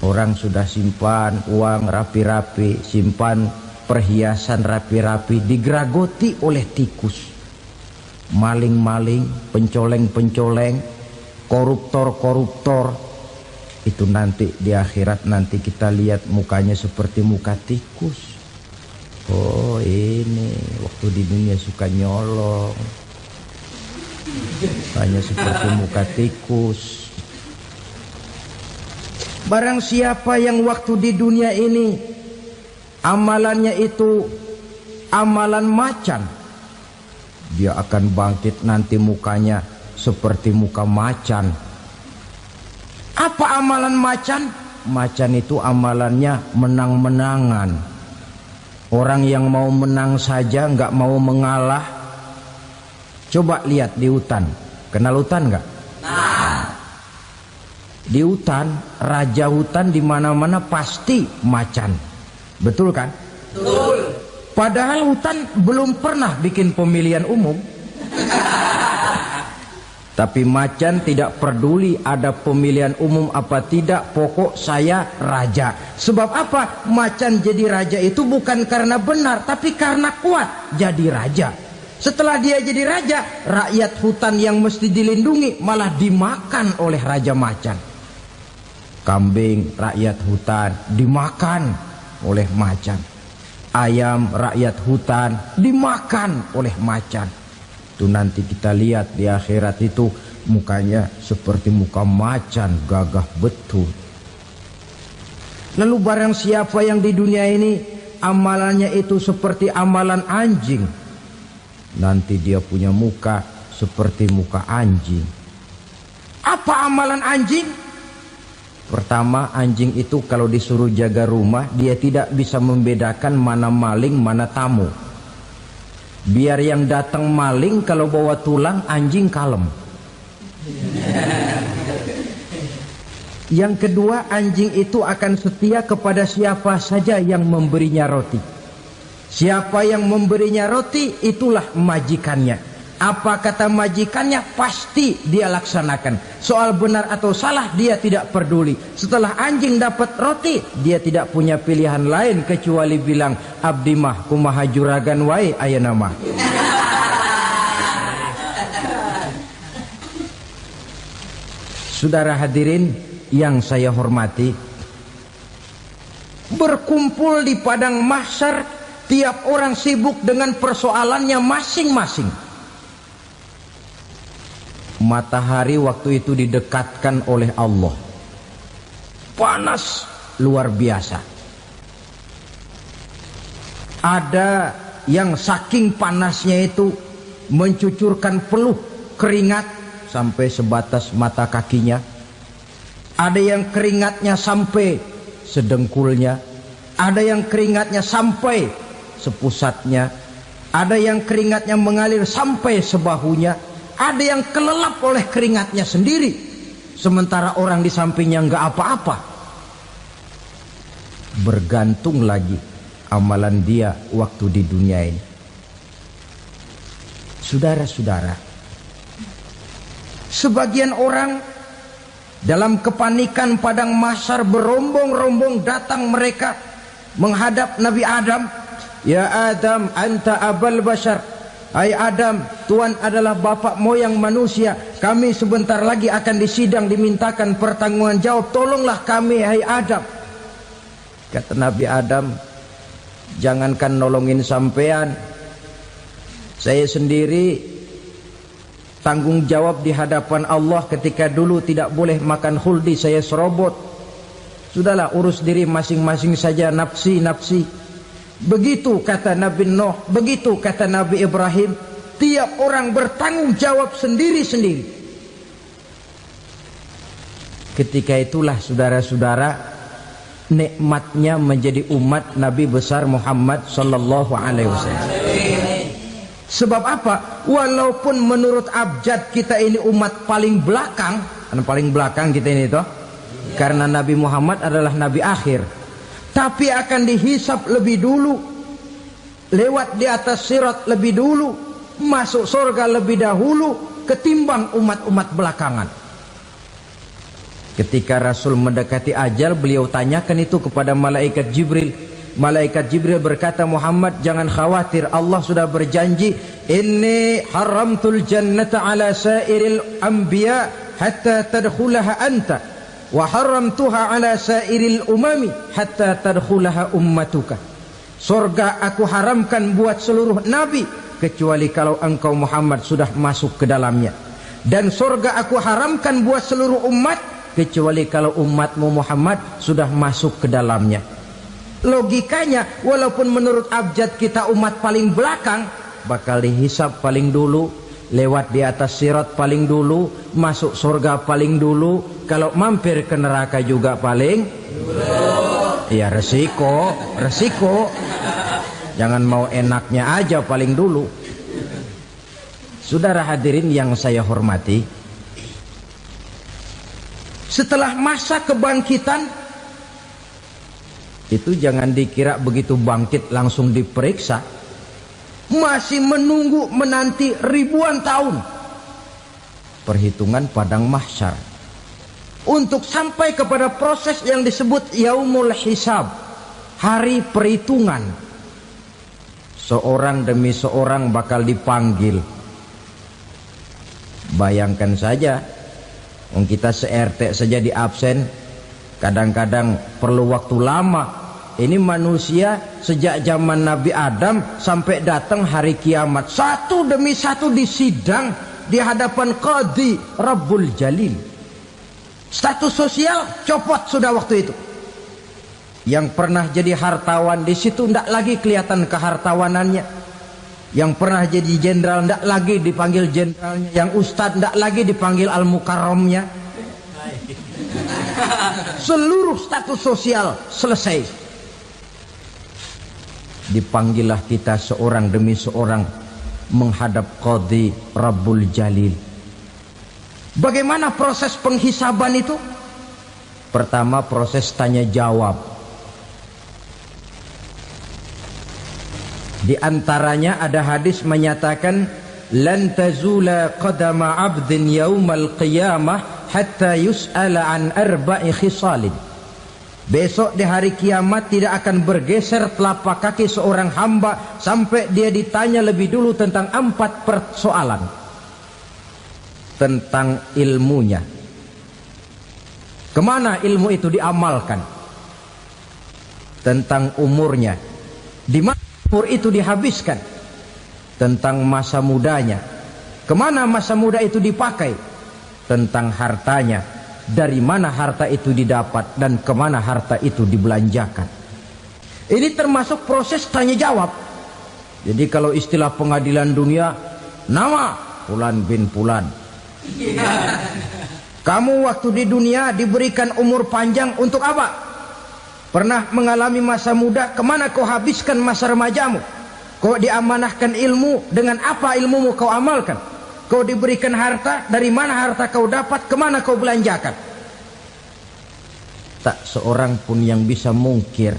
Orang sudah simpan uang rapi-rapi, simpan perhiasan rapi-rapi, digeragoti oleh tikus. Maling-maling, pencoleng-pencoleng, koruptor-koruptor. Itu nanti di akhirat nanti kita lihat mukanya seperti muka tikus. Oh ini waktu di dunia suka nyolong, mukanya seperti muka tikus. Barang siapa yang waktu di dunia ini amalannya itu amalan macan, dia akan bangkit nanti mukanya seperti muka macan. Apa amalan macan? Macan itu amalannya menang-menangan. Orang yang mau menang saja nggak mau mengalah. Coba lihat di hutan. Kenal hutan nggak? Di hutan, raja hutan di mana-mana pasti macan. Betul kan? Betul. Padahal hutan belum pernah bikin pemilihan umum. Tapi macan tidak peduli ada pemilihan umum apa tidak, pokok saya raja. Sebab apa? Macan jadi raja itu bukan karena benar, tapi karena kuat jadi raja. Setelah dia jadi raja, rakyat hutan yang mesti dilindungi malah dimakan oleh raja macan. Kambing rakyat hutan dimakan oleh macan. Ayam rakyat hutan dimakan oleh macan. Itu nanti kita lihat di akhirat itu mukanya seperti muka macan, gagah betul. Lalu barang siapa yang di dunia ini amalannya itu seperti amalan anjing, nanti dia punya muka seperti muka anjing. Apa amalan anjing? Pertama, anjing itu kalau disuruh jaga rumah, dia tidak bisa membedakan mana maling, mana tamu. Biar yang datang maling, kalau bawa tulang, anjing kalem. Yang kedua, anjing itu akan setia kepada siapa saja yang memberinya roti. Siapa yang memberinya roti, itulah majikannya. Apa kata majikannya pasti dia laksanakan. Soal benar atau salah dia tidak peduli. Setelah anjing dapat roti, dia tidak punya pilihan lain kecuali bilang, abdi mah kumaha juragan wae ayeuna mah. Saudara hadirin yang saya hormati, berkumpul di padang mahsyar, tiap orang sibuk dengan persoalannya masing-masing. Matahari waktu itu didekatkan oleh Allah. Panas luar biasa. Ada yang saking panasnya itu mencucurkan peluh keringat sampai sebatas mata kakinya. Ada yang keringatnya sampai sedengkulnya. Ada yang keringatnya sampai sepusatnya. Ada yang keringatnya mengalir sampai sebahunya. Ada yang kelelap oleh keringatnya sendiri, sementara orang di sampingnya nggak apa-apa. Bergantung lagi amalan dia waktu di dunia ini. Saudara-saudara, sebagian orang dalam kepanikan padang mahsyar berombong-rombong datang mereka menghadap Nabi Adam. Ya Adam, anta abal bashar. Hai Adam, Tuhan adalah bapak moyang manusia. Kami sebentar lagi akan disidang, dimintakan pertanggungan jawab. Tolonglah kami, hai Adam. Kata Nabi Adam, jangankan nolongin sampean, saya sendiri tanggung jawab di hadapan Allah ketika dulu tidak boleh makan khuldi, saya serobot. Sudahlah, urus diri masing-masing saja, nafsi. Begitu kata Nabi Nuh, begitu kata Nabi Ibrahim. Tiap orang bertanggung jawab sendiri-sendiri. Ketika itulah saudara-saudara, nikmatnya menjadi umat Nabi besar Muhammad sallallahu alaihi wasallam. Sebab apa? Walaupun menurut abjad kita ini umat paling belakang, paling belakang kita ini toh, karena Nabi Muhammad adalah Nabi akhir, tapi akan dihisap lebih dulu, lewat di atas sirat lebih dulu, masuk surga lebih dahulu ketimbang umat-umat belakangan. Ketika Rasul mendekati ajal, beliau tanyakan itu kepada malaikat Jibril. Malaikat Jibril berkata, Muhammad jangan khawatir, Allah sudah berjanji, inni haramtul jannata ala sairil anbiya hatta tadkhulaha anta wa haramtuha ala sairil umami hatta tadkhulaha ummatuka. Surga aku haramkan buat seluruh nabi kecuali kalau engkau Muhammad sudah masuk ke dalamnya, dan surga aku haramkan buat seluruh umat kecuali kalau umatmu Muhammad sudah masuk ke dalamnya. Logikanya, walaupun menurut abjad kita umat paling belakang, bakal dihisap paling dulu, lewat di atas sirat paling dulu, masuk surga paling dulu, kalau mampir ke neraka juga paling dulu. Ya resiko. Jangan mau enaknya aja paling dulu. Saudara hadirin yang saya hormati, setelah masa kebangkitan itu jangan dikira begitu bangkit langsung diperiksa. Masih menunggu menanti ribuan tahun perhitungan padang mahsyar untuk sampai kepada proses yang disebut yaumul hisab, hari perhitungan. Seorang demi seorang bakal dipanggil. Bayangkan saja, kita se-RT saja di absen, kadang-kadang perlu waktu lama. Ini manusia sejak zaman Nabi Adam sampai datang hari kiamat, satu demi satu disidang di hadapan Qadhi Rabbul Jalil. Status sosial copot sudah waktu itu. Yang pernah jadi hartawan di situ tidak lagi kelihatan kehartawanannya. Yang pernah jadi jenderal tidak lagi dipanggil jenderalnya. Yang ustadz tidak lagi dipanggil al-mukarramnya. Seluruh status sosial selesai. Dipanggillah kita seorang demi seorang menghadap Qadhi Rabbul Jalil. Bagaimana proses penghisaban itu? Pertama, proses tanya jawab. Di antaranya ada hadis menyatakan, lan tazula qadama 'abdin yaumal qiyamah hatta yus'ala an arba'i khisalin. Besok di hari kiamat tidak akan bergeser telapak kaki seorang hamba sampai dia ditanya lebih dulu tentang 4 persoalan. Tentang ilmunya, kemana ilmu itu diamalkan. Tentang umurnya, di mana umur itu dihabiskan. Tentang masa mudanya, kemana masa muda itu dipakai. tentang hartanya, dari mana harta itu didapat dan kemana harta itu dibelanjakan. Ini termasuk proses tanya jawab. Jadi kalau istilah pengadilan dunia, nama Fulan bin Fulan. Kamu waktu di dunia diberikan umur panjang untuk apa? Pernah mengalami masa muda, kemana kau habiskan masa remajamu? Kau diamanahkan ilmu, dengan apa ilmumu kau amalkan? Kau diberikan harta, dari mana harta kau dapat, kemana kau belanjakan? Tak seorang pun yang bisa mungkir.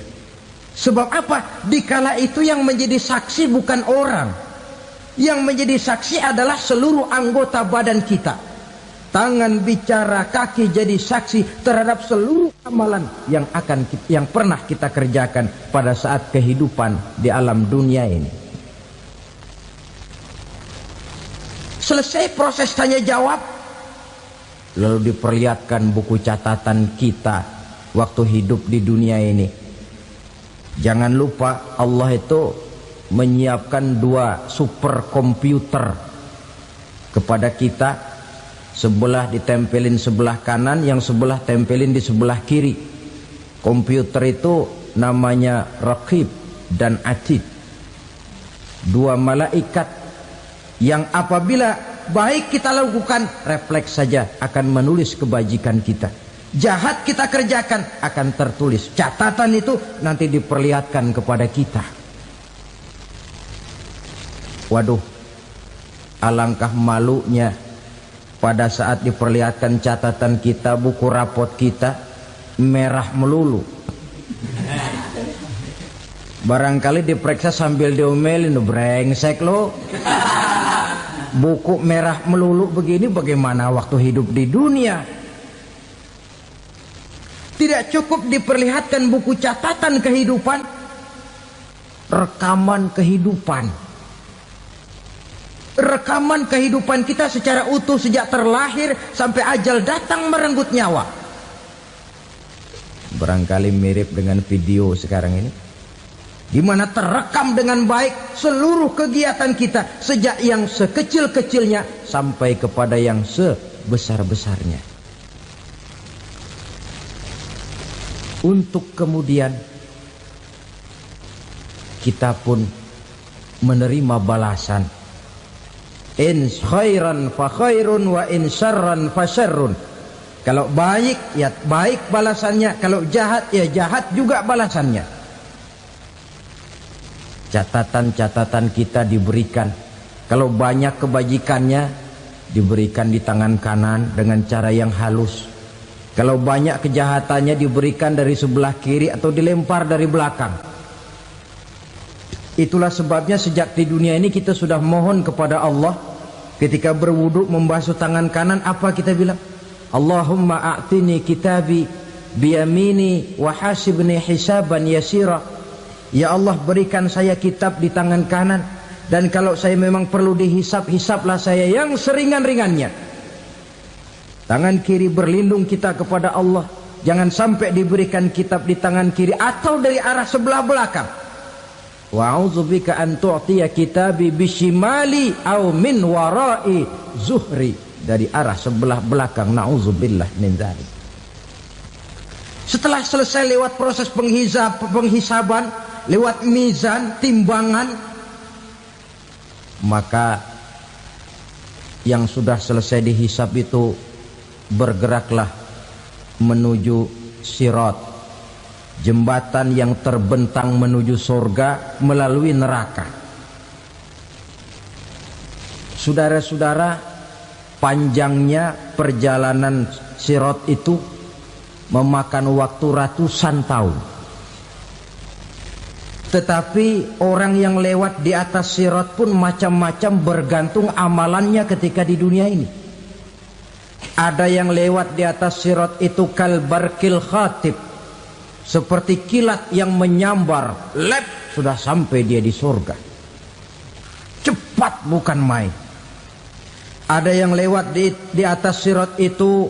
Sebab apa? Dikala itu yang menjadi saksi bukan orang. Yang menjadi saksi adalah seluruh anggota badan kita. Tangan bicara, kaki jadi saksi terhadap seluruh amalan yang pernah kita kerjakan pada saat kehidupan di alam dunia ini. Selesai proses tanya jawab, lalu diperlihatkan buku catatan kita waktu hidup di dunia ini. Jangan lupa Allah itu menyiapkan 2 superkomputer kepada kita. Sebelah ditempelin sebelah kanan, yang sebelah tempelin di sebelah kiri. Komputer itu namanya Raqib dan Atid. 2 malaikat yang apabila baik kita lakukan, refleks saja akan menulis kebajikan kita. Jahat kita kerjakan, akan tertulis. Catatan itu nanti diperlihatkan kepada kita. Waduh, alangkah malunya pada saat diperlihatkan catatan kita, buku rapot kita merah melulu. Barangkali diperiksa sambil diomelin, brengsek lo. Buku merah melulu begini, bagaimana waktu hidup di dunia? Tidak cukup diperlihatkan buku catatan kehidupan, rekaman kehidupan. Rekaman kehidupan kita secara utuh sejak terlahir sampai ajal datang merenggut nyawa. Barangkali mirip dengan video sekarang ini, di mana terekam dengan baik seluruh kegiatan kita, sejak yang sekecil-kecilnya sampai kepada yang sebesar-besarnya. Untuk kemudian kita pun menerima balasan. In khairan fa khairun wa in syarran fa syarrun. Kalau baik ya baik balasannya, kalau jahat ya jahat juga balasannya. Catatan-catatan kita diberikan. Kalau banyak kebajikannya diberikan di tangan kanan dengan cara yang halus. Kalau banyak kejahatannya diberikan dari sebelah kiri atau dilempar dari belakang. Itulah sebabnya sejak di dunia ini kita sudah mohon kepada Allah. Ketika berwudu membasuh tangan kanan, apa kita bilang? Allahumma a'tini kitabi biyamini wa hasibni hisaban yasira. Ya Allah, berikan saya kitab di tangan kanan, dan kalau saya memang perlu dihisap, hisaplah saya yang seringan-ringannya. Tangan kiri berlindung kita kepada Allah, jangan sampai diberikan kitab di tangan kiri atau dari arah sebelah belakang. Wa a'udzubika an tu'tiya kitabi bishimali aw min wara'i zuhri, dari arah sebelah belakang. Na'udzubillah min dzalik. Setelah selesai lewat proses penghisaban, lewat mizan, timbangan, maka yang sudah selesai dihisab itu bergeraklah menuju sirat, jembatan yang terbentang menuju surga melalui neraka. Saudara-saudara, panjangnya perjalanan sirat itu memakan waktu ratusan tahun. Tetapi orang yang lewat di atas sirat pun macam-macam, bergantung amalannya ketika di dunia ini. Ada yang lewat di atas sirat itu kalbarkil khatib, seperti kilat yang menyambar, lep, sudah sampai dia di surga. Cepat bukan main. Ada yang lewat di atas sirat itu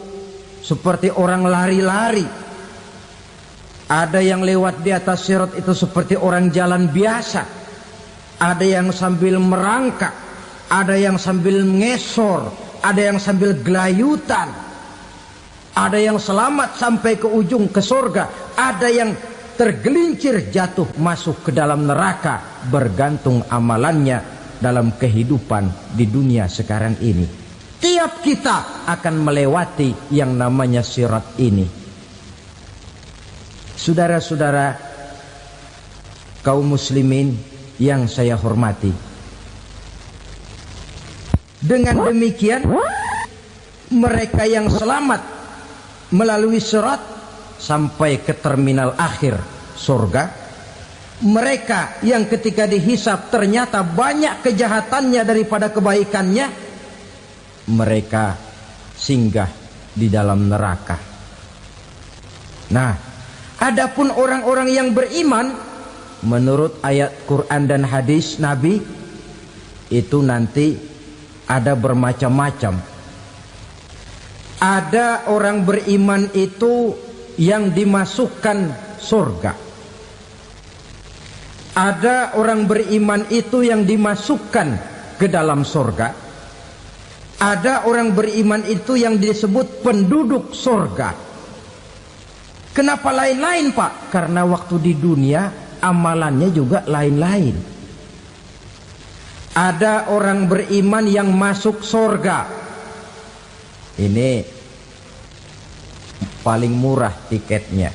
seperti orang lari-lari. Ada yang lewat di atas sirat itu seperti orang jalan biasa. Ada yang sambil merangkak, ada yang sambil ngesor, ada yang sambil gelayutan, ada yang selamat sampai ke ujung ke surga, ada yang tergelincir jatuh masuk ke dalam neraka, bergantung amalannya dalam kehidupan di dunia sekarang ini. Tiap kita akan melewati yang namanya sirat ini. Saudara-saudara kaum muslimin yang saya hormati, dengan demikian mereka yang selamat melalui sirat sampai ke terminal akhir surga, mereka yang ketika dihisab ternyata banyak kejahatannya daripada kebaikannya, mereka singgah di dalam neraka. Nah, adapun orang-orang yang beriman menurut ayat Quran dan hadis Nabi itu nanti ada bermacam-macam. Ada orang beriman itu yang dimasukkan surga. Ada orang beriman itu yang dimasukkan ke dalam surga. Ada orang beriman itu yang disebut penduduk surga. Kenapa lain-lain, Pak? Karena waktu di dunia amalannya juga lain-lain. Ada orang beriman yang masuk surga. Ini paling murah tiketnya.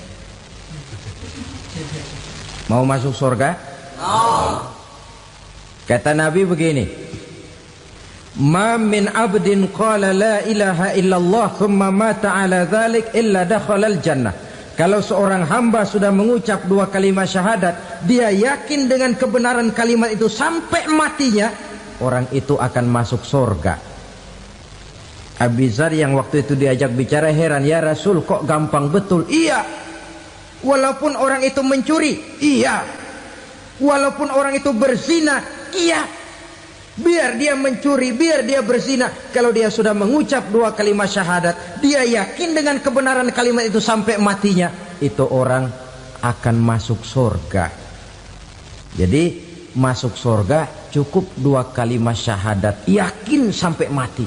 Mau masuk surga? Kata Nabi begini, ma min abdin qala la ilaha illallah thumma mata ala dhalik illa dakhalal jannah. Kalau seorang hamba sudah mengucap dua kalimat syahadat, dia yakin dengan kebenaran kalimat itu sampai matinya, orang itu akan masuk surga. Abi Dzar yang waktu itu diajak bicara heran, ya Rasul kok gampang betul? Iya, walaupun orang itu mencuri, iya, walaupun orang itu berzina, iya, biar dia mencuri, biar dia berzina, kalau dia sudah mengucap dua kalimat syahadat, dia yakin dengan kebenaran kalimat itu sampai matinya, itu orang akan masuk surga. Jadi masuk surga cukup dua kalimat syahadat, yakin sampai mati,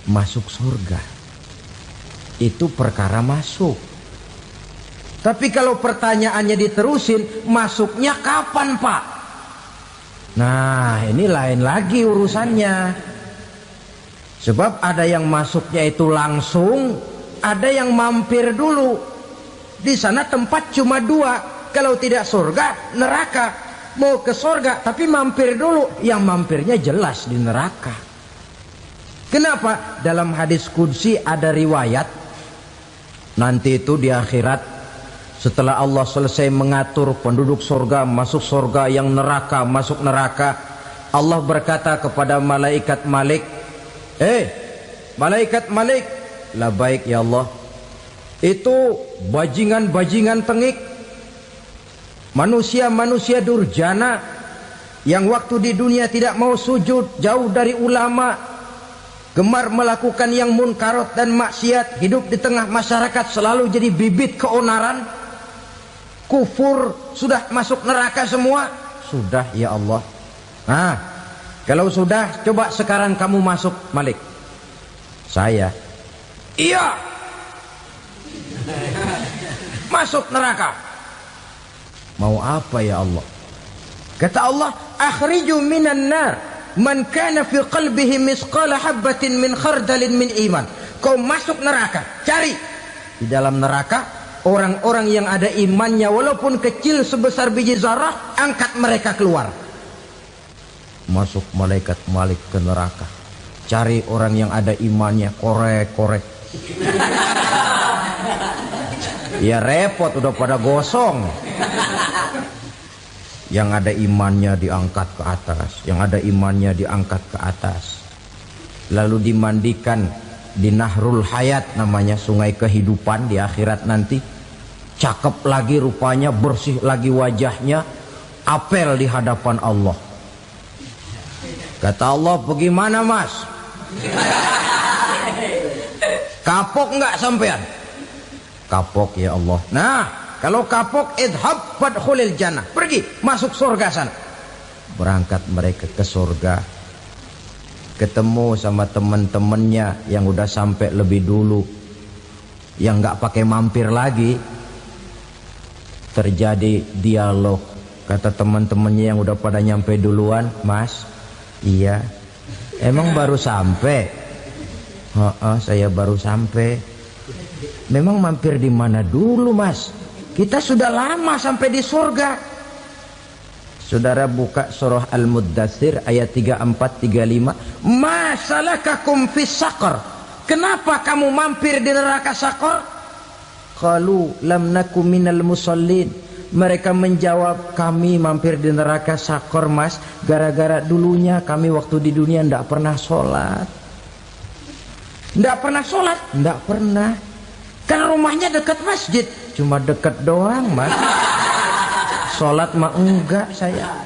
masuk surga. Itu perkara masuk. Tapi kalau pertanyaannya diterusin, masuknya kapan, Pak? Nah, ini lain lagi urusannya. Sebab ada yang masuknya itu langsung, ada yang mampir dulu. Di sana tempat cuma dua, kalau tidak surga, neraka. Mau ke surga tapi mampir dulu, yang mampirnya jelas di neraka. Kenapa? Dalam hadis qudsi ada riwayat, nanti itu di akhirat, setelah Allah selesai mengatur penduduk surga masuk surga, yang neraka masuk neraka, Allah berkata kepada malaikat Malik, malaikat Malik, labaik ya Allah, itu bajingan-bajingan tengik, manusia-manusia durjana yang waktu di dunia tidak mau sujud, jauh dari ulama, gemar melakukan yang munkarat dan maksiat, hidup di tengah masyarakat selalu jadi bibit keonaran, kufur, sudah masuk neraka semua. Sudah ya Allah. Nah, kalau sudah, coba sekarang kamu masuk, Malik. Saya, iya, masuk neraka. Mau apa ya Allah? Kata Allah, akhriju minan nar man kana fi qalbihi misqala habatin min khardalin min iman. Kau masuk neraka, cari di dalam neraka orang-orang yang ada imannya walaupun kecil sebesar biji zarah, angkat mereka keluar. Masuk malaikat Malik ke neraka, cari orang yang ada imannya, korek-korek. Ya repot, udah pada gosong. Yang ada imannya diangkat ke atas, yang ada imannya diangkat ke atas, lalu dimandikan di Nahrul Hayat, namanya sungai kehidupan di akhirat nanti. Cakep lagi rupanya, bersih lagi wajahnya, apel di hadapan Allah. Kata Allah, bagaimana mas? Kapok nggak sampean? Kapok ya Allah. Nah, kalau kapok, idhab fadkhulil jannah, pergi masuk surga sana. Berangkat mereka ke surga. ketemu sama teman-temannya yang udah sampai lebih dulu, yang nggak pakai mampir lagi. Terjadi dialog. Kata teman-temannya yang udah pada nyampe duluan, "Mas, iya, emang baru sampai?" Saya baru sampai." "Memang mampir di mana dulu, Mas? Kita sudah lama sampai di surga." Saudara buka surah Al-Muddatsir ayat 34-35. "Ma salakakum fis saqar?" Kenapa kamu mampir di neraka Saqar? Qalu lam naku minal musallin. Mereka menjawab, "Kami mampir di neraka Saqar, Mas, gara-gara dulunya kami waktu di dunia ndak pernah sholat." Ndak pernah sholat? Ndak pernah. Kan rumahnya dekat masjid. Cuma dekat doang, Mas. Sholat mah enggak saya.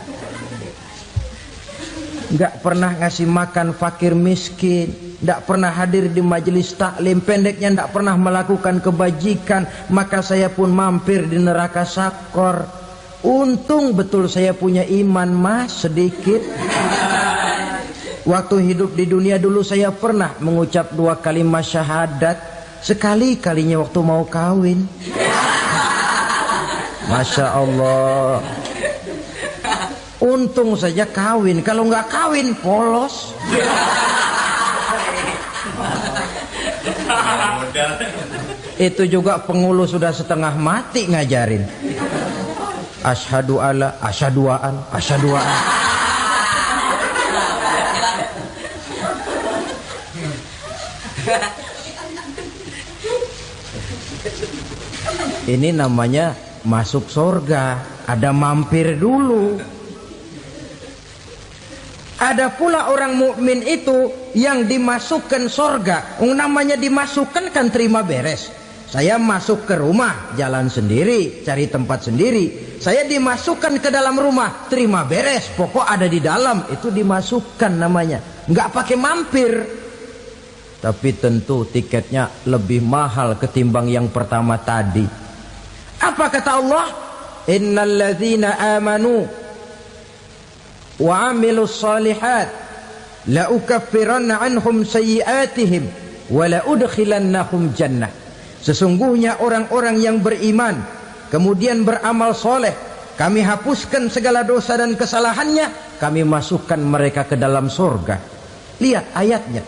Nggak pernah ngasih makan fakir miskin, nggak pernah hadir di majelis taklim, pendeknya nggak pernah melakukan kebajikan, maka saya pun mampir di neraka Saqar. Untung betul saya punya iman, Mas, sedikit. Waktu hidup di dunia dulu saya pernah mengucap 2 kalimat syahadat, sekali-kalinya waktu mau kawin. Masya Allah. Untung saja kawin, kalau nggak kawin polos. Itu juga penghulu sudah setengah mati ngajarin. Asyhadu alla, asyaduaan, asyaduaan. Ini namanya masuk surga, ada mampir dulu. Ada pula orang mukmin itu yang dimasukkan surga. Namanya dimasukkan kan terima beres. Saya masuk ke rumah, jalan sendiri, cari tempat sendiri. Saya dimasukkan ke dalam rumah, terima beres, pokok ada di dalam, itu dimasukkan namanya. Nggak pakai mampir. Tapi tentu tiketnya lebih mahal ketimbang yang pertama tadi. Apa kata Allah? Innal ladzina amanu wa amilus salihat la ukaffiranna anhum sayyi'atihim wa la udkhilannahum jannah. Sesungguhnya orang-orang yang beriman kemudian beramal soleh, kami hapuskan segala dosa dan kesalahannya, kami masukkan mereka ke dalam surga. Lihat ayatnya,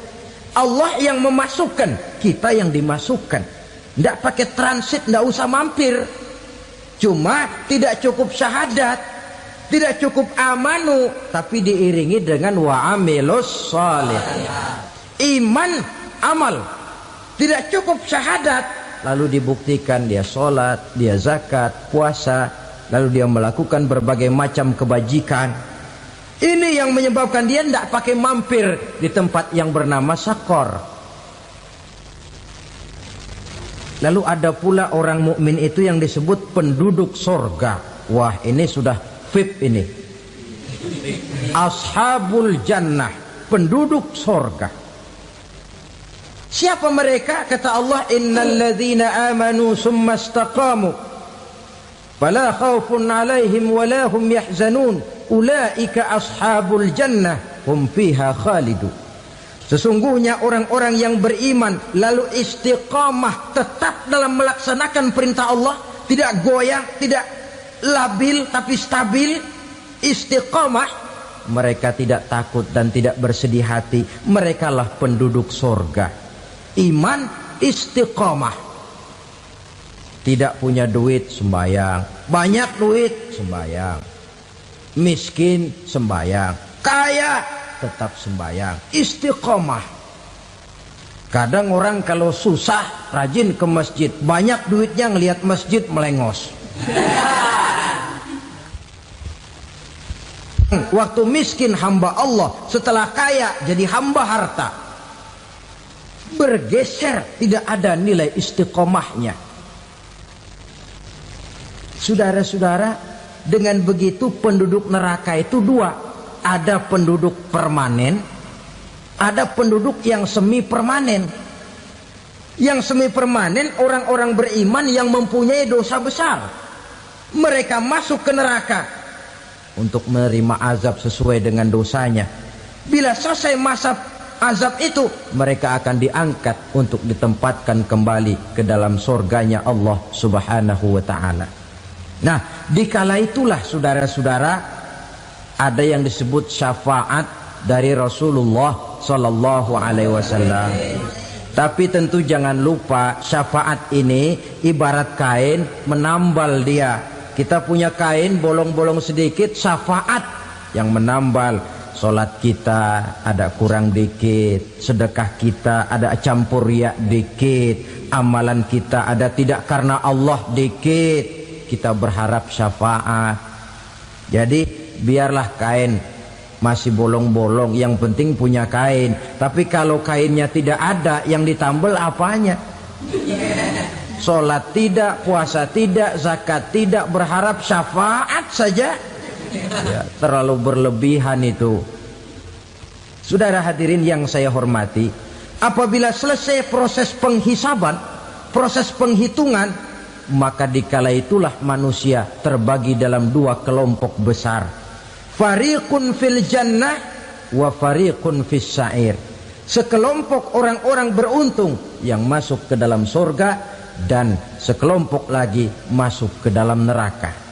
Allah yang memasukkan, kita yang dimasukkan. Tidak pakai transit, tidak usah mampir. Cuma tidak cukup syahadat, tidak cukup amanu, tapi diiringi dengan wa'amilus salih. Iman, amal. Tidak cukup syahadat, lalu dibuktikan dia sholat, dia zakat, puasa, lalu dia melakukan berbagai macam kebajikan. Ini yang menyebabkan dia tidak pakai mampir di tempat yang bernama Saqar. Lalu ada pula orang mukmin itu yang disebut penduduk surga. Wah, ini sudah VIP ini. Ashabul jannah, penduduk surga. Siapa mereka? Kata Allah, innal ladzina amanu summa istaqamu fala khaufun alaihim wala hum yahzanun ulaika ashabul jannah hum fiha khalidun. Sesungguhnya orang-orang yang beriman lalu istiqamah, tetap dalam melaksanakan perintah Allah, tidak goyah, tidak labil tapi stabil, istiqamah, mereka tidak takut dan tidak bersedih hati. Merekalah penduduk surga. Iman, istiqamah. Tidak punya duit, sembayang. Banyak duit, sembayang. Miskin, sembayang. Kaya, tetap sembayang. Istiqamah. Kadang orang kalau susah rajin ke masjid, banyak duitnya ngelihat masjid melengos. Waktu miskin hamba Allah, setelah kaya jadi hamba harta. Bergeser, tidak ada nilai istiqomahnya. Saudara-saudara, dengan begitu penduduk neraka itu dua. Ada penduduk permanen, ada penduduk yang semi permanen. Yang semi permanen orang-orang beriman yang mempunyai dosa besar. Mereka masuk ke neraka untuk menerima azab sesuai dengan dosanya. Bila selesai masa azab itu, mereka akan diangkat untuk ditempatkan kembali ke dalam surganya Allah Subhanahu wa ta'ala. Nah, dikala itulah saudara-saudara, ada yang disebut syafaat dari Rasulullah Sallallahu Alaihi Wasallam. Tapi tentu jangan lupa, syafaat ini ibarat kain menambal dia. Kita punya kain bolong-bolong sedikit, syafaat yang menambal. Solat kita ada kurang dikit, sedekah kita ada campur riak dikit, amalan kita ada tidak karena Allah dikit, kita berharap syafaat. Jadi biarlah kain masih bolong-bolong, yang penting punya kain. Tapi kalau kainnya tidak ada, yang ditambal apanya? Solat tidak, puasa tidak, zakat tidak, berharap syafaat saja. Ya, terlalu berlebihan itu. Saudara hadirin yang saya hormati, apabila selesai proses penghisaban, proses penghitungan, maka dikala itulah manusia terbagi dalam dua kelompok besar. Fariqun fil jannah wa fariqun fis sa'ir. Sekelompok orang-orang beruntung yang masuk ke dalam surga, dan sekelompok lagi masuk ke dalam neraka.